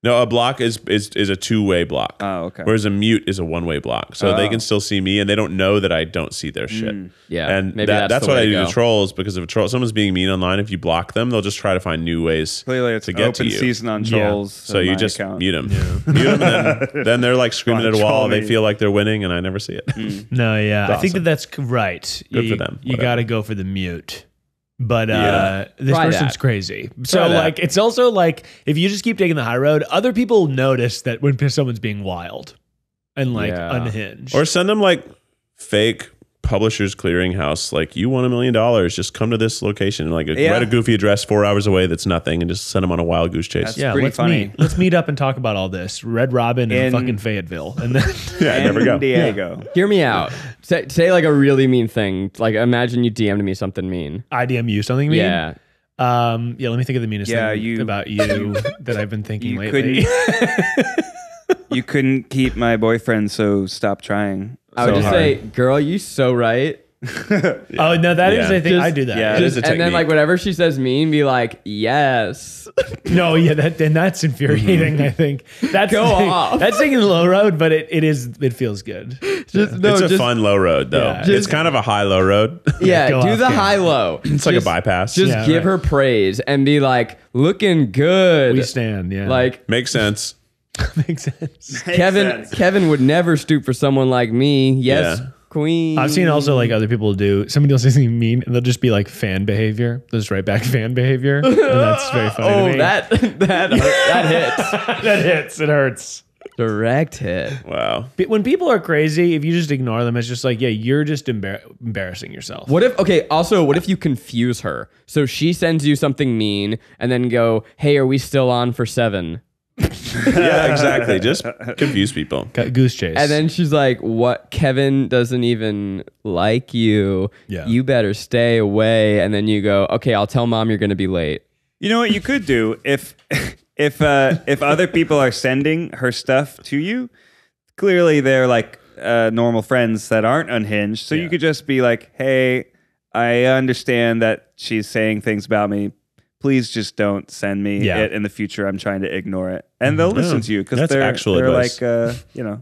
no, a block is a two-way block. Oh, okay. Whereas a mute is a one-way block. So they can still see me and they don't know that I don't see their shit. Yeah, And maybe that's the what way I to do go. to trolls, because if someone's being mean online, if you block them, they'll just try to find new ways Clearly, it's to get to open you. season on trolls. So on you my just account. mute them. Mute them, and then they're like screaming at a wall. Troll They me. feel like they're winning, and I never see it. No, yeah. I think awesome. that's right. Good you, for them. You Whatever. got to go for the mute. But Yeah. this Try person's that. crazy. So Try that. like, it's also like if you just keep taking the high road, other people notice that when someone's being wild and like Yeah. unhinged. Or send them like fake Publishers Clearinghouse, like, you won $1 million, just come to this location, and like write a goofy address 4 hours away that's nothing, and just send them on a wild goose chase. That's yeah, pretty let's funny. meet. Let's meet up and talk about all this. Red Robin and In- fucking Fayetteville, and then Yeah, I never go. Diego. Hear me out. Say like a really mean thing. Like imagine you DM'd me something mean. I DM you something mean. Yeah. Let me think of the meanest Yeah, thing about you that I've been thinking You lately. You couldn't keep my boyfriend, so stop trying. I would so just hard. say, girl, you so right. Oh no, that is Yeah. I think Just- I do that. yeah. It is a And then technique. like whatever she says mean, be like, yes. No, yeah, that's infuriating. I think that's Go off. That's taking the low road, but it feels good. Just It's a fun low road, though. Yeah. It's kind of a high low road. Yeah, go do off the camera. high low. It's like a bypass. Just Yeah, give right. her praise and be like, looking good. We stand, yeah. Like Makes sense. makes sense. Kevin would never stoop for someone like me. Yes, Yeah. queen. I've seen also like other people do. Somebody will say something mean, and they'll just be like fan behavior. They'll just write back fan behavior, and that's very funny. to me. that hits. that hits. It hurts. Direct hit. Wow. But when people are crazy, if you just ignore them, it's just like, yeah, you're just embarrassing yourself. What if you confuse her? So she sends you something mean and then go, hey, are we still on for 7? Yeah, exactly. Just confuse people. Got goose chase. And then she's like, what? Kevin doesn't even like you. Yeah. You better stay away. And then you go, okay, I'll tell mom you're going to be late. You know what you could do if other people are sending her stuff to you, clearly they're like normal friends that aren't unhinged. So you could just be like, hey, I understand that she's saying things about me. Please just don't send me Yeah. it in the future. I'm trying to ignore it. And they'll listen to you because That's they're actual advice. like,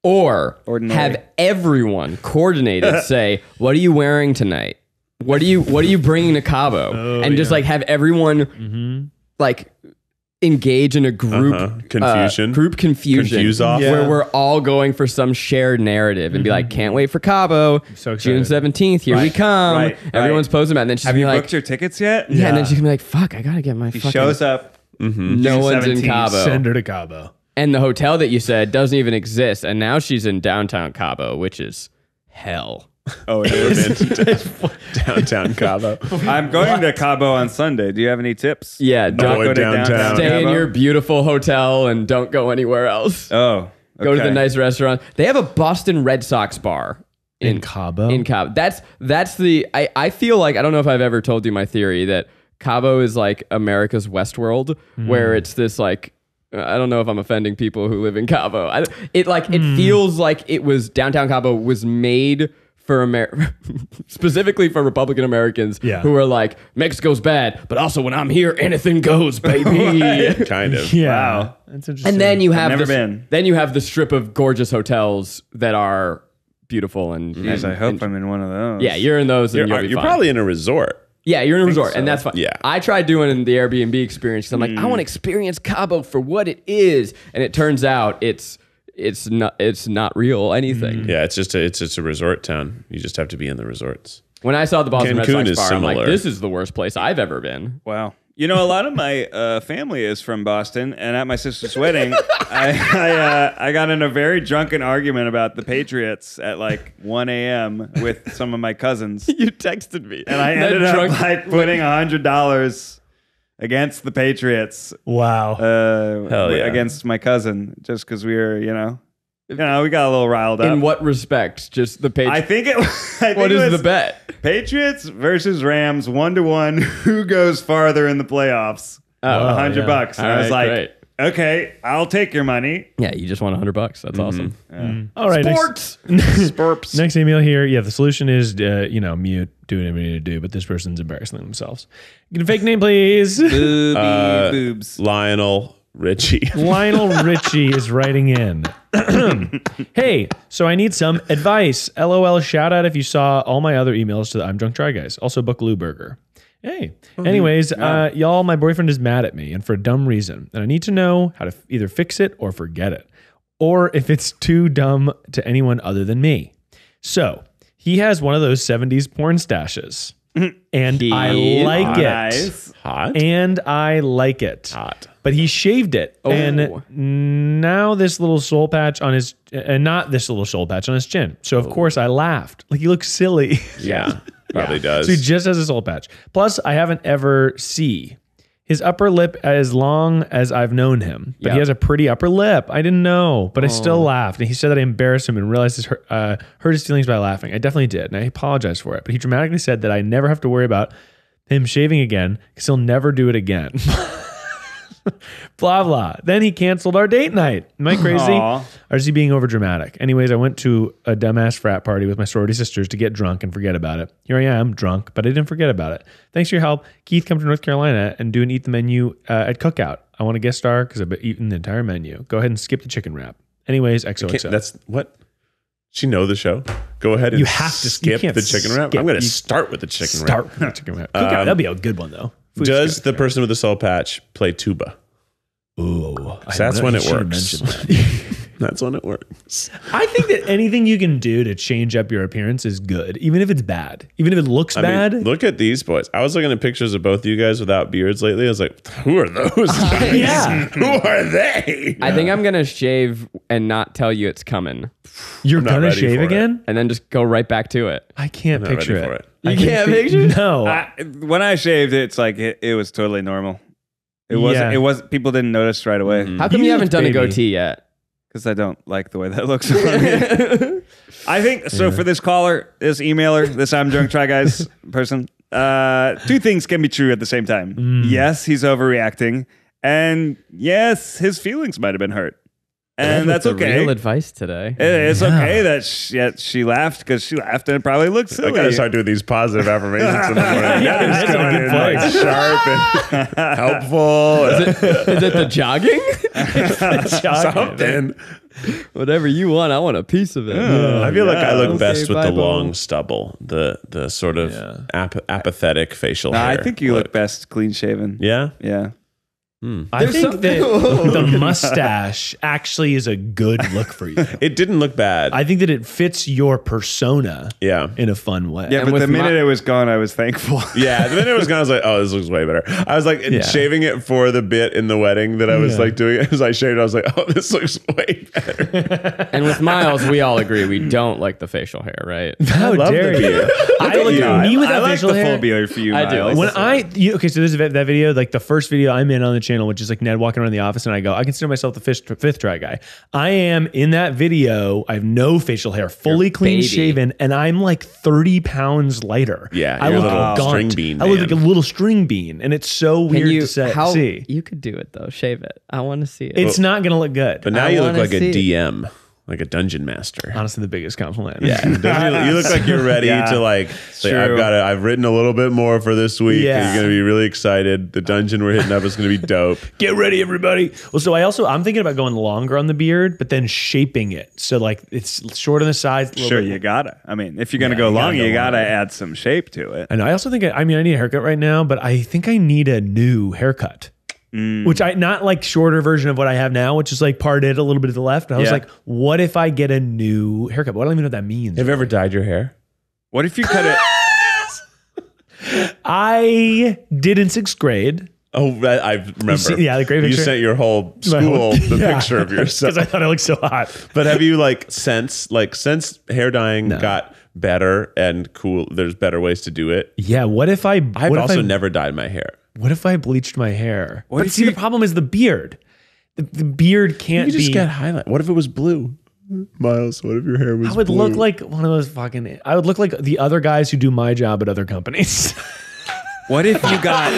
Or Ordinary. have everyone coordinated say, what are you wearing tonight? What are you bringing to Cabo? And just like have everyone like engage in a group Confusion. group confusion, Confuse off. where we're all going for some shared narrative and be like, can't wait for Cabo. So June excited. 17th, here we come. right, Everyone's right. posting about it. And then she's have gonna you be like, booked your tickets yet? yeah, and then she's gonna be like, fuck, I gotta get my He fucking. shows up. No one's in 17th. Cabo. Send her to Cabo. And the hotel that you said doesn't even exist. And now she's in downtown Cabo, which is hell. Oh, it is. Downtown Cabo. I'm going to Cabo on Sunday. Do you have any tips? Yeah, don't Avoid go to downtown. Stay in Cabo? your beautiful hotel and don't go anywhere else. Oh, Go to the Okay. nice restaurant. They have a Boston Red Sox bar In Cabo? In Cabo. That's the. I feel like I don't know if I've ever told you my theory that Cabo is like America's Westworld, where it's this like. I don't know if I'm offending people who live in Cabo. It feels like it was downtown Cabo was made for specifically for Republican Americans who are like, Mexico's bad, but also when I'm here, anything goes, baby. Kind of. Yeah. Wow. That's interesting. And then you have never been. Then you have the strip of gorgeous hotels that are beautiful and. Jeez, I hope I'm in one of those. Yeah, you're in those, and you'll be You're fine. probably in a resort. Yeah, you're in a resort, so. and that's fine. Yeah. I tried doing the Airbnb experience because I'm like, I want to experience Cabo for what it is, and it turns out it's not real anything. Yeah, it's just a resort town. You just have to be in the resorts. When I saw the Boston Red Cancun Sox is bar, I'm like, similar. this is the worst place I've ever been. Wow. You know, a lot of my family is from Boston, and at my sister's wedding, I got in a very drunken argument about the Patriots at like 1 a.m. with some of my cousins, You texted me, and I ended up like putting $100 against the Patriots. Wow. Hell yeah. Against my cousin, just because we were, we got a little riled up. In what respect? Just the Patriots. I think it. What is the bet? Patriots versus Rams 1-1. Who goes farther in the playoffs? $100. yeah. And I was like, great. okay, I'll take your money. Yeah, you just won $100. That's awesome. All right. Sports. Spurps. Next email here. Yeah, the solution is, mute, do whatever you need to do, but this person's embarrassing themselves. Get a fake name, please. Boobs. Lionel Richie. Lionel Richie is writing in. Hey, so I need some advice. LOL, shout out if you saw all my other emails to the I'm Drunk Try Guys. Also, Bookaloo Burger. Hey. Anyways, y'all, my boyfriend is mad at me and for a dumb reason. And I need to know how to either fix it or forget it. Or if it's too dumb to anyone other than me. So, he has one of those 70s porn stashes. And I like it. Nice. Hot. And I like it. Hot. But he shaved it. Oh. And now this little soul patch on his, and not this little soul patch on his chin. So of course I laughed. Like he looks silly. Yeah. Probably does. So he just has a soul patch. Plus I haven't ever seen his upper lip as long as I've known him. But he has a pretty upper lip. I didn't know, but I still laughed. And he said that I embarrassed him and realized his hurt his feelings by laughing. I definitely did. And I apologized for it. But he dramatically said that I never have to worry about him shaving again because he'll never do it again. Blah, blah. Then he canceled our date night. Am I crazy? Aw. Or is he being over dramatic? Anyways, I went to a dumbass frat party with my sorority sisters to get drunk and forget about it. Here I am, drunk, but I didn't forget about it. Thanks for your help. Keith, come to North Carolina and do an Eat the Menu at Cookout. I want a guest star because I've eaten the entire menu. Go ahead and skip the chicken wrap. Anyways, XOXO. That's what? She know the show? Go ahead and You have to skip you can't the chicken wrap. skip- I'm going to you start with the chicken wrap. Start with the chicken wrap. Cookout, that'll be a good one, though. Food's Does good. the person with the soul patch play tuba? Ooh, That's when it should have works. mentioned that. That's when it works. I think that anything you can do to change up your appearance is good, even if it's bad, even if it looks bad. I mean, look at these boys. I was looking at pictures of both you guys without beards lately. I was like, who are those guys? Yeah. Who are they? I think I'm gonna shave and not tell you it's coming, You're not gonna ready shave for it. again? and then just go right back to it. I can't I'm not picture ready it. for it. I You can't picture? No. When I shaved, it's like it was totally normal. It wasn't. Yeah. It was. People didn't notice right away How come you You haven't done a baby. goatee yet? because I don't like the way that looks on me. I think so. For this caller, this emailer, this I'm drunk try guys person, two things can be true at the same time. Yes, he's overreacting, and yes, his feelings might have been hurt. And that's the okay. Real advice today. It's okay that she laughed because she laughed and it probably looked I silly. gotta start doing these positive affirmations in the morning. Yeah, It's that's a going good in, like, place. sharp and helpful. Is it the jogging? Something. Whatever you want, I want a piece of it. I feel like I look Okay, best with the bye-bye. long stubble, the sort of apathetic facial Nah, hair. I think you look best clean shaven. Yeah. Yeah. I think that the mustache actually is a good look for you. It didn't look bad. I think that it fits your persona yeah. in a fun way. Yeah, And but with the minute my- it was gone, I was thankful. Yeah, the minute it was gone, I was like, "Oh, this looks way better." I was like shaving it for the bit in the wedding that I was like doing it. As I shaved, I was like, "Oh, this looks way better." And with Miles, we all agree we don't like the facial hair, right? How love dare the you? beard. I look at me with I that like facial the hair. full beard for you. I do. Miles. When okay, so there's that video, like the first video I'm in on the channel. channel, which is like Ned walking around the office, and I go, I consider myself the fifth try guy. I am in that video. I have no facial hair, fully clean shaven, and I'm like 30 pounds lighter. Yeah, I you're look a little gaunt. string bean, I look like a man. little string bean, and it's so weird to see. You could do it though. Shave it. I want to see it. It's not gonna look good. But now I you look wanna like a see DM. Like a dungeon master. Honestly, the biggest compliment. Yeah, you look like you're ready to like say, True. I've written a little bit more for this week. Yeah. You're gonna be really excited. The dungeon we're hitting up is gonna be dope. Get ready, everybody. Well, so I'm thinking about going longer on the beard, but then shaping it so like it's short on the sides. Sure, you gotta. I mean, if you're gonna go long, you gotta add some shape to it. And I also think I need a haircut right now, but I think I need a new haircut. Which not like shorter version of what I have now, which is like parted a little bit to the left. And I was like, what if I get a new haircut? Well, I don't even know what that means. Have you ever dyed your hair? What if you cut it? I did in 6th grade. Oh, I remember. The great picture. You sent your whole school the picture of yourself. Because I thought I looked so hot. But have you since hair dyeing got better and cool, there's better ways to do it? Yeah. What if I've also never dyed my hair. What if I bleached my hair? What But if see, the problem is the beard. The beard can't You could just be. get highlight. What if it was blue? Miles, what if your hair was I would blue? look like one of those fucking. I would look like the other guys who do my job at other companies. What if you got?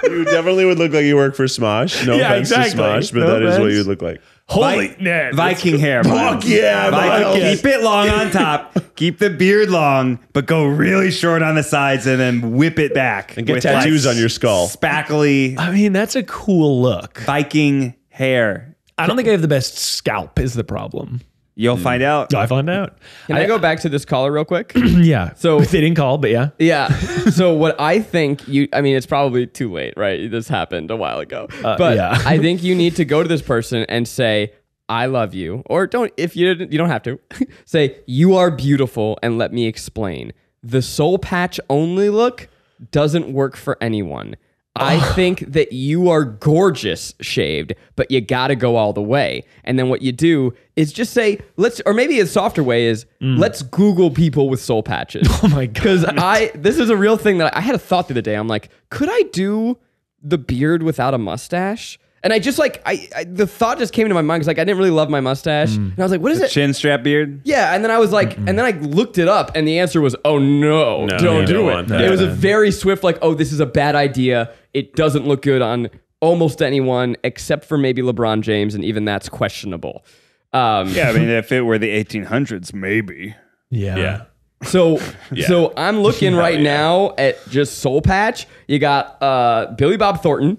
You definitely would look like you work for Smosh. No Yeah, offense exactly. to Smosh, but No that is what offense. you would look like. Holy Ned. Viking hair, Miles. yeah, Miles. Keep it long on top. Keep the beard long, but go really short on the sides, and then whip it back. And get with, tattoos on your skull. Spackly I mean, that's a cool look. Viking hair. I don't think I have the best scalp. Is the problem? You'll find out. I find out. Can I go back to this caller real quick? Yeah. So- they didn't call, but yeah. Yeah. So what I think it's probably too late, right? This happened a while ago. But yeah. I think you need to go to this person and say, I love you. Or don't, if you don't have to. Say, you are beautiful and let me explain. The soul patch only look doesn't work for anyone. I think that you are gorgeous shaved, but you gotta go all the way. And then what you do is just say, or maybe a softer way is, let's Google people with soul patches. Oh my God. Because this is a real thing that I had a thought the other day. I'm like, could I do the beard without a mustache? And I just the thought just came into my mind because I didn't really love my mustache. And I was like, what is it? Chin strap beard. Yeah, and then I was like, and then I looked it up, and the answer was, oh no, don't do it. want that. It was a very swift, like, oh, this is a bad idea. It doesn't look good on almost anyone except for maybe LeBron James, and even that's questionable. Yeah, I mean, if it were the 1800s, maybe. Yeah. Yeah. So I'm looking right now at just soul patch. You got Billy Bob Thornton,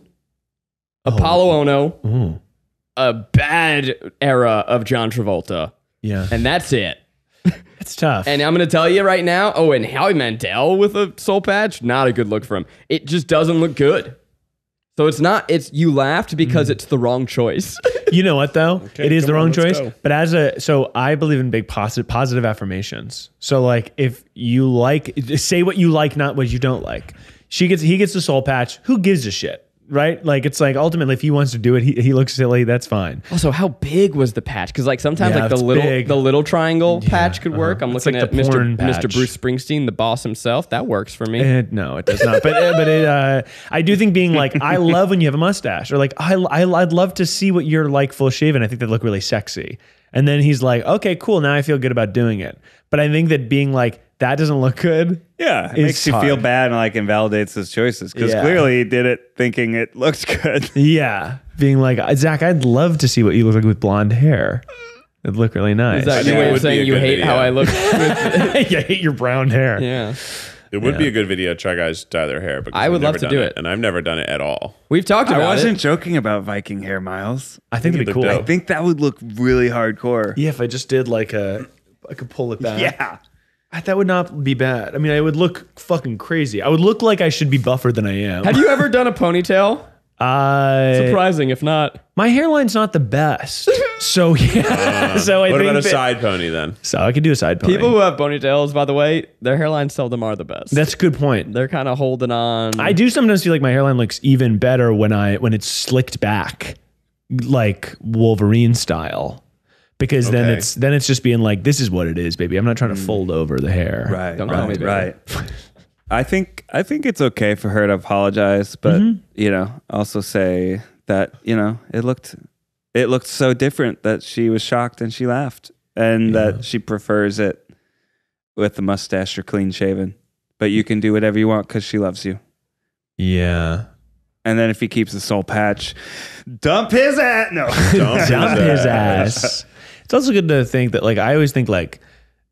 Apollo Ono, a bad era of John Travolta, Yeah. and that's it. It's tough. And I'm going to tell you right now, and Howie Mandel with a soul patch, not a good look for him. It just doesn't look good. So you laughed because it's the wrong choice. You know what though? It is the wrong choice. go. But so I believe in big positive affirmations. So like if you say what you like, not what you don't like. He gets the soul patch. Who gives a shit? Right? Like it's like ultimately if he wants to do it, he looks silly, that's fine. Also, how big was the patch? Because like sometimes Yeah, like the it's little big. the little triangle patch could work. I'm It's looking like at the porn patch. Mr. Bruce Springsteen, the boss himself. That works for me. No, it does not. But I do think being like, I love when you have a mustache, or like I'd love to see what you're like full shaven. I think they look really sexy. And then he's like, okay, cool. Now I feel good about doing it. But I think that being like, that doesn't look good. Yeah, it is makes you feel hard. bad and like invalidates his choices because Yeah. clearly he did it thinking it looks good. Yeah. Being like, Zach, I'd love to see what you look like with blonde hair. It'd look really nice. Is that think your it way of would be saying a you good hate video. how I look? Yeah, I hate your brown hair. Yeah. It would be a good video to try guys dye their hair. Because I would I've love never to done do it. And I've never done it at all. We've talked I about wasn't it. joking about Viking hair, Miles. I think it'd be cool. dope. I think that would look really hardcore. Yeah, if I just did like I could pull it back. Yeah. That would not be bad. I mean, I would look fucking crazy. I would look like I should be buffer than I am. Have you ever done a ponytail? Surprising, if not. My hairline's not the best. So yeah. So I What think about a that- side pony then? So I could do a side pony. People who have ponytails, by the way, their hairlines seldom are the best. That's a good point. They're kind of holding on. I do sometimes feel like my hairline looks even better when it's slicked back, like Wolverine style. Because then it's just being like, this is what it is, baby. I'm not trying to fold over the hair. Right. Don't call me baby. Right. I think it's okay for her to apologize, but also say that it looked so different that she was shocked and she laughed, and that she prefers it with the mustache or clean shaven. But you can do whatever you want because she loves you. Yeah. And then if he keeps the soul patch, dump his ass. No, Dump his ass. It's also good to think that, like, I always think, like,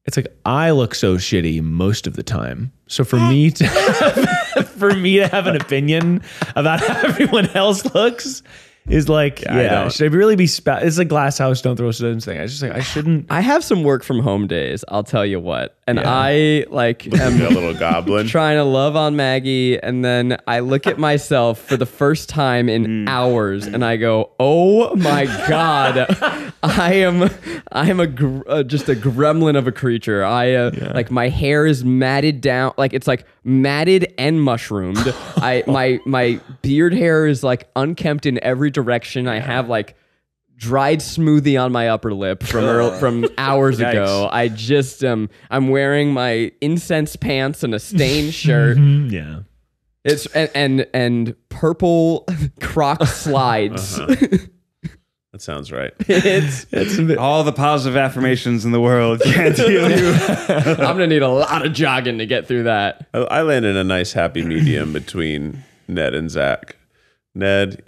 it's like I look so shitty most of the time. So for me to have an opinion about how everyone else looks is like, should I really be? It's like glass house, don't throw stones thing. I just like I shouldn't. I have some work from home days. I'll tell you what, and I like am A little goblin. trying to love on Maggie, and then I look at myself for the first time in hours, and I go, "Oh my god, I am just a gremlin of a creature. Like my hair is matted down, like it's like matted and mushroomed. My beard hair is like unkempt in every direction. I have like dried smoothie on my upper lip from hours ago. I just I'm wearing my incense pants and a stained shirt. Yeah. It's and purple Croc slides. That sounds right. It's all the positive affirmations in the world can't heal you. I'm gonna need a lot of jogging to get through that. I landed in a nice happy medium between Ned and Zach. Ned,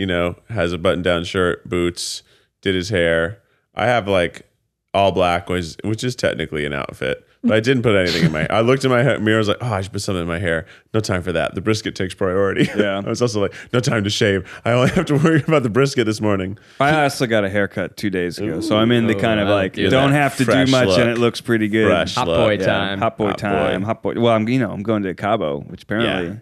has a button-down shirt, boots, did his hair. I have like all black, which is technically an outfit, but I didn't put anything in my hair. I looked in my mirror, I was like, oh, I should put something in my hair. No time for that. The brisket takes priority. Yeah. I was also like, no time to shave. I only have to worry about the brisket this morning. I also got a haircut 2 days ago, so I'm in the kind of I'll like do don't that. have to Fresh do much look. and it looks pretty good. Fresh Hot look. boy Yeah, time. hot boy Hot time. boy. Hot boy. Well, I'm going to Cabo, which apparently Yeah.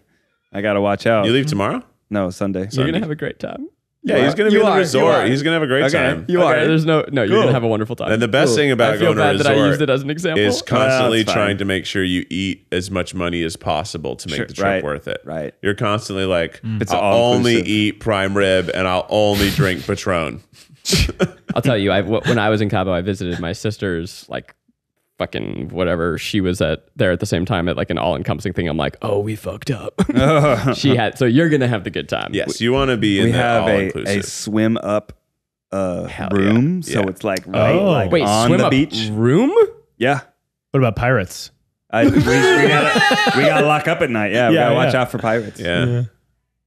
I got to watch out. You leave tomorrow? No, Sunday. You're gonna have a great time. Yeah, he's going to be You in the are, you resort. are. He's going to have a great time. You are. There's no. You're Cool. gonna have a wonderful time. And the best thing I about feel going to a bad that I used resort it as an example. is constantly That's fine. trying to make sure you eat as much money as possible to make Sure, the trip right, worth it. right. You're constantly like, It's I'll all only inclusive. eat prime rib and I'll only drink Patron. I'll tell you. When I was in Cabo, I visited my sister's like fucking whatever. She was there at the same time at like an all-encompassing thing. I'm like, oh, we fucked up. She had. So you're gonna have the good time. Yes, you want to be in We that have a all-inclusive. swim up room, yeah. so Yeah. it's like Wait, on swim the up beach. room? Yeah. What about pirates? We gotta lock up at night. Yeah, we Yeah, gotta watch yeah. out for pirates.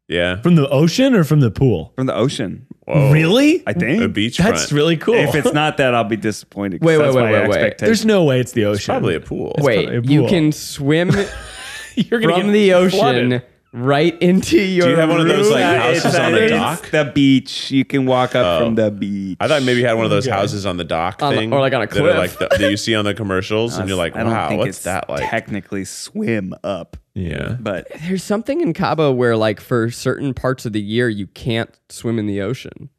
Yeah. From the ocean or from the pool? From the ocean, Whoa. Really? I A think. beachfront. That's really cool. If it's not that, I'll be disappointed. 'cause Wait, that's wait, my wait, wait. expectation. There's no way it's the ocean. Probably a pool. Wait, probably a you pool. can swim You're gonna from get the ocean flooded. right into your Do you have one of those room? like houses It's on the it's dock? the beach. You can walk up from the beach. I thought maybe you had one of those houses on the dock On the- thing. or like on a that are cliff. like that you see on the commercials and you're like, I don't wow, think what's it's that like? technically swim up, Yeah. but There's something in Cabo where like for certain parts of the year you can't swim in the ocean.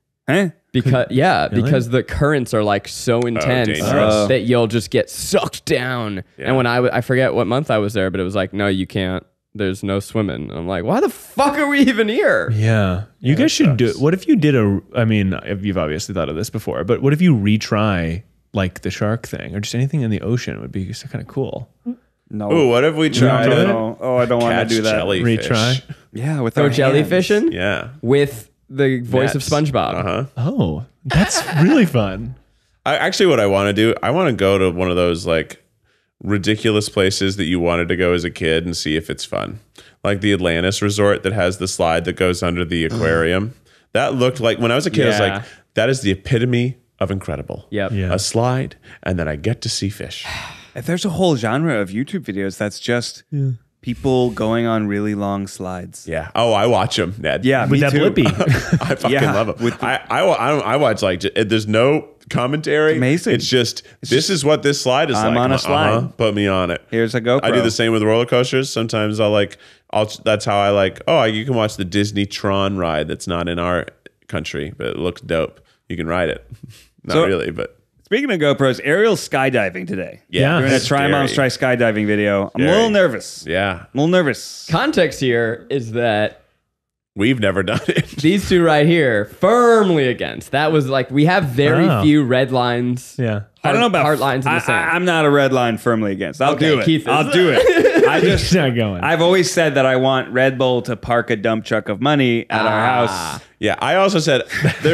Because because the currents are like so intense dangerous. that you'll just get sucked down. Yeah. And when I forget what month I was there, but it was like, no, you can't. There's no swimming. And I'm like, why the fuck are we even here? Yeah. You guys should do it. What if you did I mean, you've obviously thought of this before, but what if you retry like the shark thing or just anything in the ocean would be kind of cool. no. Ooh, what if we tried to I don't want catch to do that. jellyfish? Retry. Yeah, with Go our jellyfishing Yeah. with the voice Nets. of SpongeBob. Uh-huh. Oh, that's really fun. Actually, what I want to do, I want to go to one of those like ridiculous places that you wanted to go as a kid and see if it's fun. Like the Atlantis resort that has the slide that goes under the aquarium. That looked like, when I was a kid, I was Yeah. like, that is the epitome of incredible. Yep. Yeah. A slide, and then I get to see fish. If there's a whole genre of YouTube videos that's just people going on really long slides. Yeah. Oh, I watch them, Ned. Yeah, With me that too. blippy. I fucking Yeah, love them. with the- I watch like, there's no commentary. It's amazing. It's just, this is what this slide is I'm like. on a slide. Put me on it. Here's a GoPro. I do the same with roller coasters. Sometimes that's how I like, you can watch the Disney Tron ride that's not in our country, but it looks dope. You can ride it. Not So- really, but Speaking of GoPros, Ariel's skydiving today. Yeah. Doing a That's Try Moms Try scary. skydiving video. I'm a Scary. little nervous. Yeah. I'm a little nervous. Context here is that We've never done it. these two right here firmly against. That was like we have very Oh. few red lines. Yeah. I don't know about hard lines in the sand. I'm not a red line firmly against. I'll Okay, do it. Keith is. I'll do it. He's not going. I've always said that I want Red Bull to park a dump truck of money at our house. Yeah, I also said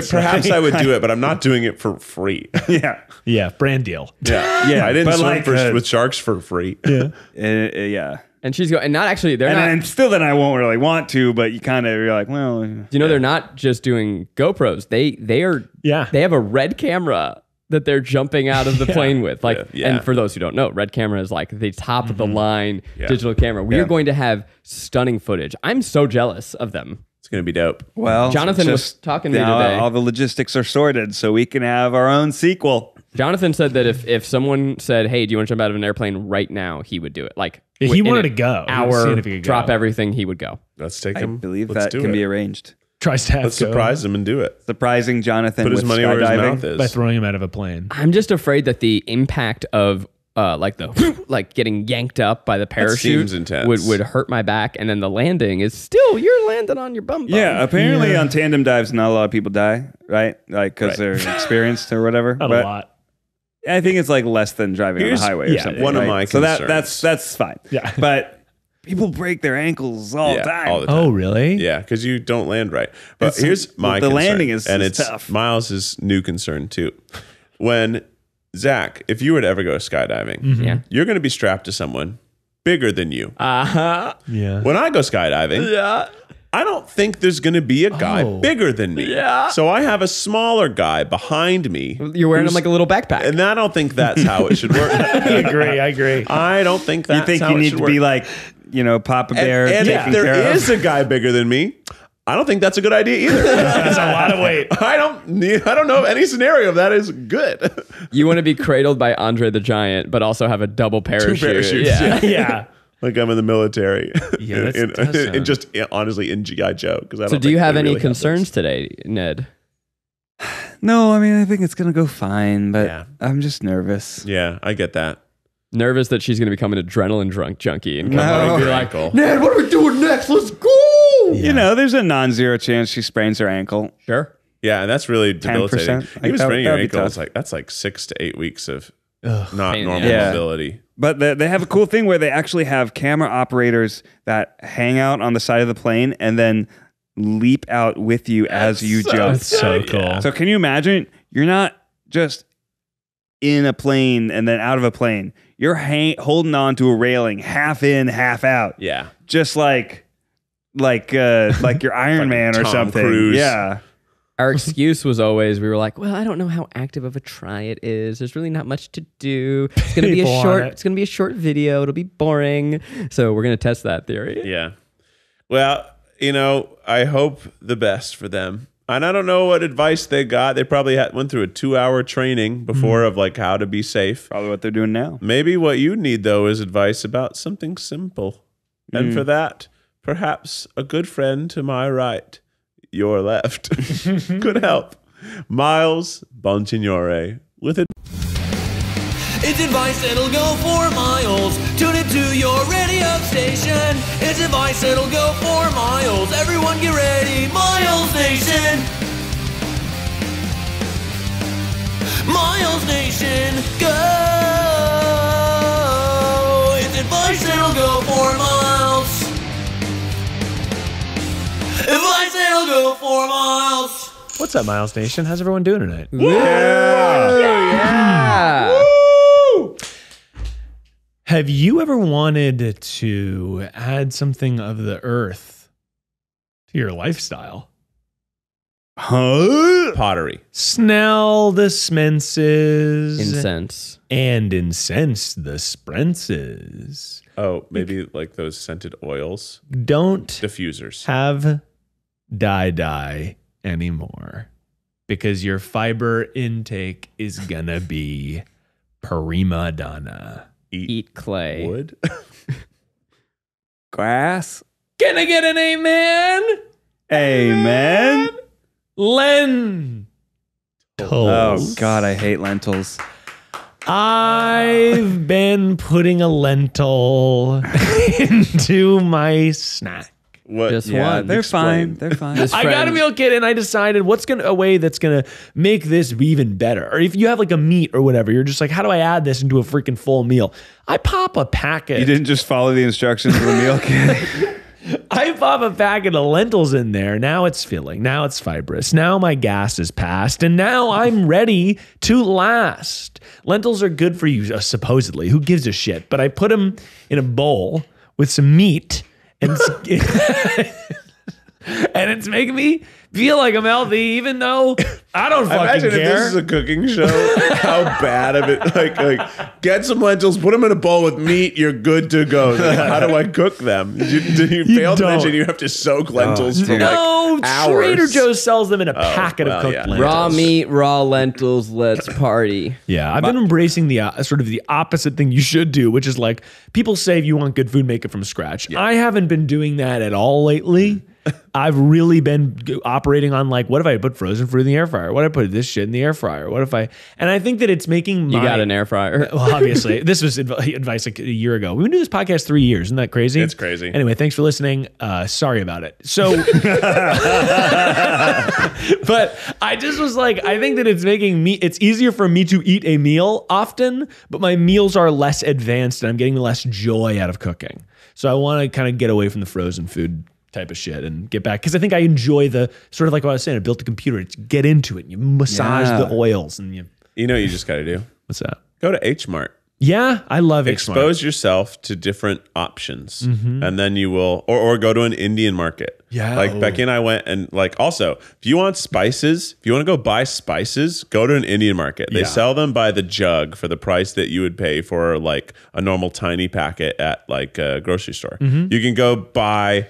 perhaps I would do it, but I'm not doing it for free. Yeah. Yeah, brand deal. Yeah. I didn't but swim with sharks for free. Yeah. Yeah. And she's going, and not actually, they're not. And still then I won't really want to, but you're like, well. They're not just doing GoPros. They have a red camera that they're jumping out of the plane with. And for those who don't know, red camera is like the top of the line digital camera. We are going to have stunning footage. I'm so jealous of them. It's going to be dope. Well, Jonathan was talking to me today. All the logistics are sorted, so we can have our own sequel. Jonathan said that if someone said, "Hey, do you want to jump out of an airplane right now?" He would do it. Like he wanted to go. Drop everything. He would go. Let's take I him. believe Let's that can be arranged. Tries to have Let's surprise him and do it. Surprising Jonathan Put his with money where his skydiving. mouth is. by throwing him out of a plane. I'm just afraid that the impact of like getting yanked up by the parachute seems intense. would hurt my back, and then the landing is still you're landing on your bum. Yeah, apparently on tandem dives, not a lot of people die, right? Like because they're experienced or whatever. Not a lot. I think it's like less than driving on the highway or something. one of my concerns. So that's fine. Yeah. But people break their ankles all the time. all the time. Oh, really? Yeah, because you don't land right. But here's my the concern, landing is it's tough. Miles' new concern too. When Zach, if you were to ever go skydiving, you're going to be strapped to someone bigger than you. Yeah. When I go skydiving, I don't think there's going to be a guy bigger than me. Yeah. So I have a smaller guy behind me. You're wearing him like a little backpack. And I don't think that's how it should work. I agree. I don't think that's You think how you it need should to work. be like, Papa Bear And taken if there care is of? a guy bigger than me, I don't think that's a good idea either. That's a lot of weight. I don't know of any scenario that is good. You want to be cradled by Andre the Giant, but also have a double parachute. Two parachutes. Yeah. Yeah. Like I'm in the military. Yeah, that does sound- and just honestly in GI Joe. Because I don't. So, do you think have they any really concerns today, Ned? No, I mean, I think it's going to go fine, but Yeah. I'm just nervous. Yeah, I get that. Nervous that she's going to become an adrenaline drunk junkie and come No. on and be Your like, ankle. Ned, what are we doing next? Let's go. There's a non-zero chance she sprains her ankle. Sure. Yeah, and that's really debilitating. 10%. Even That spraining your would be ankle tough. is that's like 6 to 8 weeks of not Pain in the normal ass. mobility. But they have a cool thing where they actually have camera operators that hang out on the side of the plane and then leap out with you as you jump. That's so cool. So can you imagine? You're not just in a plane and then out of a plane. You're holding on to a railing, half in, half out. Yeah. Just like your Iron Man or Tom something. Cruise. Yeah. Our excuse was always, we were like, well, I don't know how active of a try it is. There's really not much to do. It's going to be People a on short. it. It's going to be a short video. It'll be boring. So we're going to test that theory. Yeah. Well, I hope the best for them. And I don't know what advice they got. They probably went through a 2-hour training before of like how to be safe. Probably what they're doing now. Maybe what you need though is advice about something simple. And for that, perhaps a good friend to my right, your left, could help. Miles Bonsignore with it. It's advice that'll go for miles. Tune it to your radio station. It's advice that'll go for miles. Everyone get ready, Miles Nation. Miles Nation, go. It's advice that'll go for miles. Advice that'll go for miles. What's up, Miles Nation? How's everyone doing tonight? Yeah. Have you ever wanted to add something of the earth to your lifestyle? Huh? Pottery. Snell the smenses. Incense. And incense the sprences. Oh, maybe like those scented oils. Don't Diffusers. have dye anymore because your fiber intake is gonna be prima donna. Eat clay. Wood. Grass. Can I get an amen? Amen. Lentils. Oh God, I hate lentils. I've been putting a lentil into my snack. What? Just Yeah, one. they're Explain. fine. They're fine. I got a meal kit and I decided what's a way that's gonna make this even better. Or if you have like a meat or whatever, you're just like, how do I add this into a freaking full meal? I pop a packet. You didn't just follow the instructions of the meal kit. I pop a packet of lentils in there. Now it's filling. Now it's fibrous. Now my gas is passed. And now I'm ready to last. Lentils are good for you, supposedly. Who gives a shit? But I put them in a bowl with some meat and and it's making me feel like I'm healthy, even though I don't fucking Imagine care. if this is a cooking show, how bad of it. Like, get some lentils, put them in a bowl with meat, you're good to go. Like, how do I cook them? You failed to don't. mention you have to soak lentils for No, like hours. Trader Joe's sells them in a packet of cooked lentils. Raw meat, raw lentils. Let's party. Yeah, I've been embracing the sort of the opposite thing you should do, which is like people say if you want good food, make it from scratch. I haven't been doing that at all lately. I've really been operating on like, what if I put frozen fruit in the air fryer? What if I put this shit in the air fryer? What if I? And I think that it's making You got an air fryer. Well, obviously, this was advice like a year ago. We've been doing this podcast 3 years. Isn't that crazy? It's crazy. Anyway, thanks for listening. Sorry about it. So, but I just was like, I think that it's making me, it's easier for me to eat a meal often, but my meals are less advanced and I'm getting less joy out of cooking. So I want to kind of get away from the frozen food type of shit and get back, because I think I enjoy the sort of like what I was saying, I built a computer, it's get into it, you massage the oils and you You know what you just got to do? what's that? Go to H Mart. Yeah, I love it. Expose yourself to different options, and then you will, or go to an Indian market. Yeah. Like Becky and I went, and like also, if you want spices, if you want to go buy spices, go to an Indian market. They sell them by the jug for the price that you would pay for like a normal tiny packet at like a grocery store. You can go buy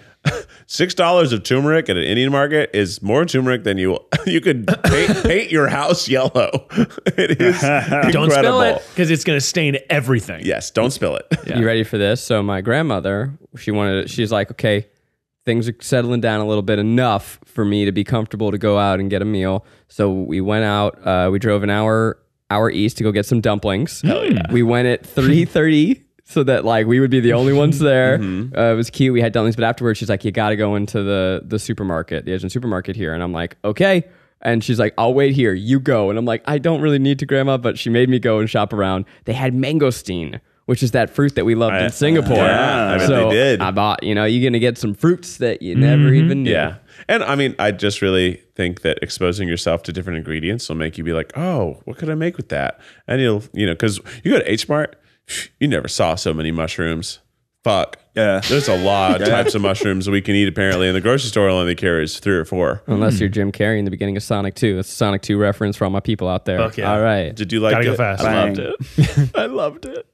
$6 of turmeric at an Indian market is more turmeric than you could paint your house yellow. It is incredible. Don't spill it because it's going to stain everything. Yes, don't spill it. You ready for this? So my grandmother, she's like, okay, things are settling down a little bit enough for me to be comfortable to go out and get a meal. So we went out. We drove an hour east to go get some dumplings. Hell yeah. We went at 3:30. So that like we would be the only ones there. It was cute. We had dumplings, but afterwards she's like, "You got to go into the supermarket, the Asian supermarket here." And I'm like, "Okay." And she's like, "I'll wait here. You go." And I'm like, "I don't really need to, Grandma," but she made me go and shop around. They had mangosteen, which is that fruit that we loved in Singapore. Yeah, I bet they did. I bought. You're gonna get some fruits that you never even knew. Yeah. And I mean, I just really think that exposing yourself to different ingredients will make you be like, "Oh, what could I make with that?" And you'll, because you go to H Mart. You never saw so many mushrooms. Fuck. Yeah. There's a lot of types of mushrooms we can eat, apparently. And the grocery store only carries 3 or 4. Unless you're Jim Carrey in the beginning of Sonic 2. That's a Sonic 2 reference for all my people out there. Fuck yeah. All right. Did you like Gotta it? go fast. I loved Bang. it. I loved it.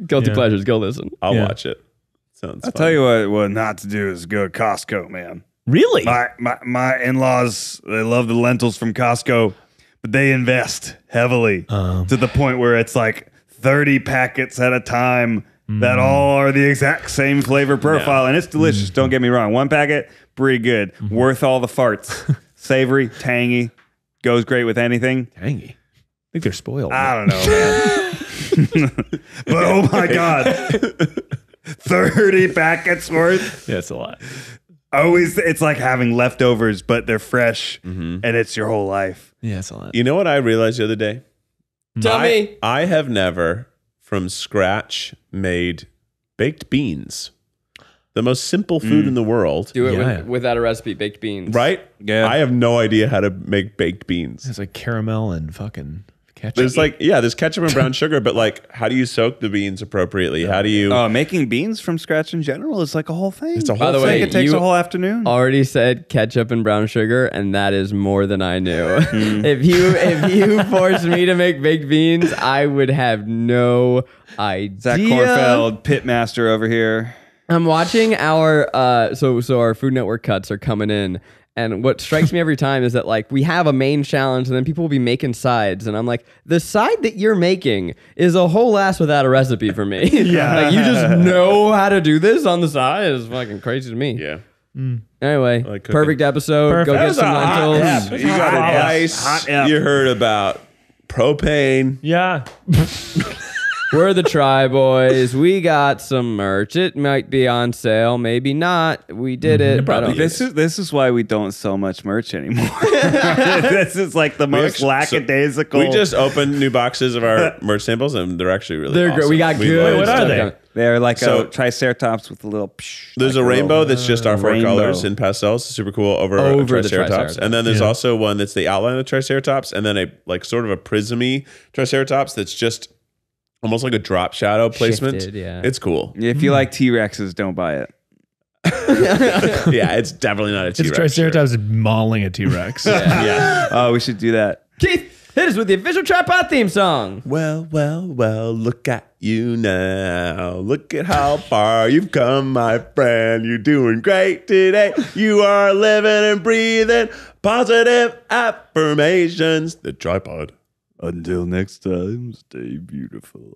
Guilty pleasures. Go listen. I'll Yeah. watch it. Sounds I'll fun. tell you what not to do is go to Costco, man. Really? My in-laws, they love the lentils from Costco, but they invest heavily to the point where it's like 30 packets at a time that all are the exact same flavor profile, and it's delicious. Don't get me wrong. One packet, pretty good. Worth all the farts. Savory, tangy, goes great with anything. Tangy. I think they're spoiled. I don't know, man. But oh my God. 30 packets worth. Yeah, it's a lot. Always, it's like having leftovers, but they're fresh, and it's your whole life. Yeah, it's a lot. You know what I realized the other day? Tell me. I have never, from scratch, made baked beans. The most simple food in the world. Do it Yeah. without a recipe. Baked beans. Right? Yeah. I have no idea how to make baked beans. It's like caramel and fucking ketchup. There's there's ketchup and brown sugar, but like, how do you soak the beans appropriately? How do you? Making beans from scratch in general is like a whole thing. It's a By whole the way, It takes you a whole afternoon. already said ketchup and brown sugar, and that is more than I knew. If you forced me to make baked beans, I would have no idea. Zach Kornfeld, pitmaster over here. I'm watching our so our Food Network cuts are coming in. And what strikes me every time is that like we have a main challenge and then people will be making sides. And I'm like, the side that you're making is a whole ass without a recipe for me. Yeah. Like you just know how to do this on the side. It's fucking crazy to me. Yeah. Anyway, Like cooking. perfect episode. Go Perfect. get That was some a hot lentils. ep. You got advice. Hot ep. You heard about propane. Yeah. We're the Try Boys. We got some merch. It might be on sale, maybe not. We did it. probably This is why we don't sell much merch anymore. This is like the most lackadaisical. We just opened new boxes of our merch samples, and they're actually really They're awesome. great. We got good. What are stuff they? coming. They're like So- a triceratops with a little. There's like a rainbow little- that's just our four rainbow. colors in pastels. Super cool over Over the triceratops. Triceratops. And then there's also one that's the outline of the triceratops, and then a like sort of a prismy triceratops that's just almost like a drop shadow placement. Shifted, yeah. It's cool. If you like T-Rexes, don't buy it. Yeah, it's definitely not a It's T-Rex. Triceratops mauling a T-Rex. Yeah. Oh, we should do that. Keith, hit us with the official TryPod theme song. Well, look at you now. Look at how far you've come, my friend. You're doing great today. You are living and breathing positive affirmations. The TryPod. Until next time, stay beautiful.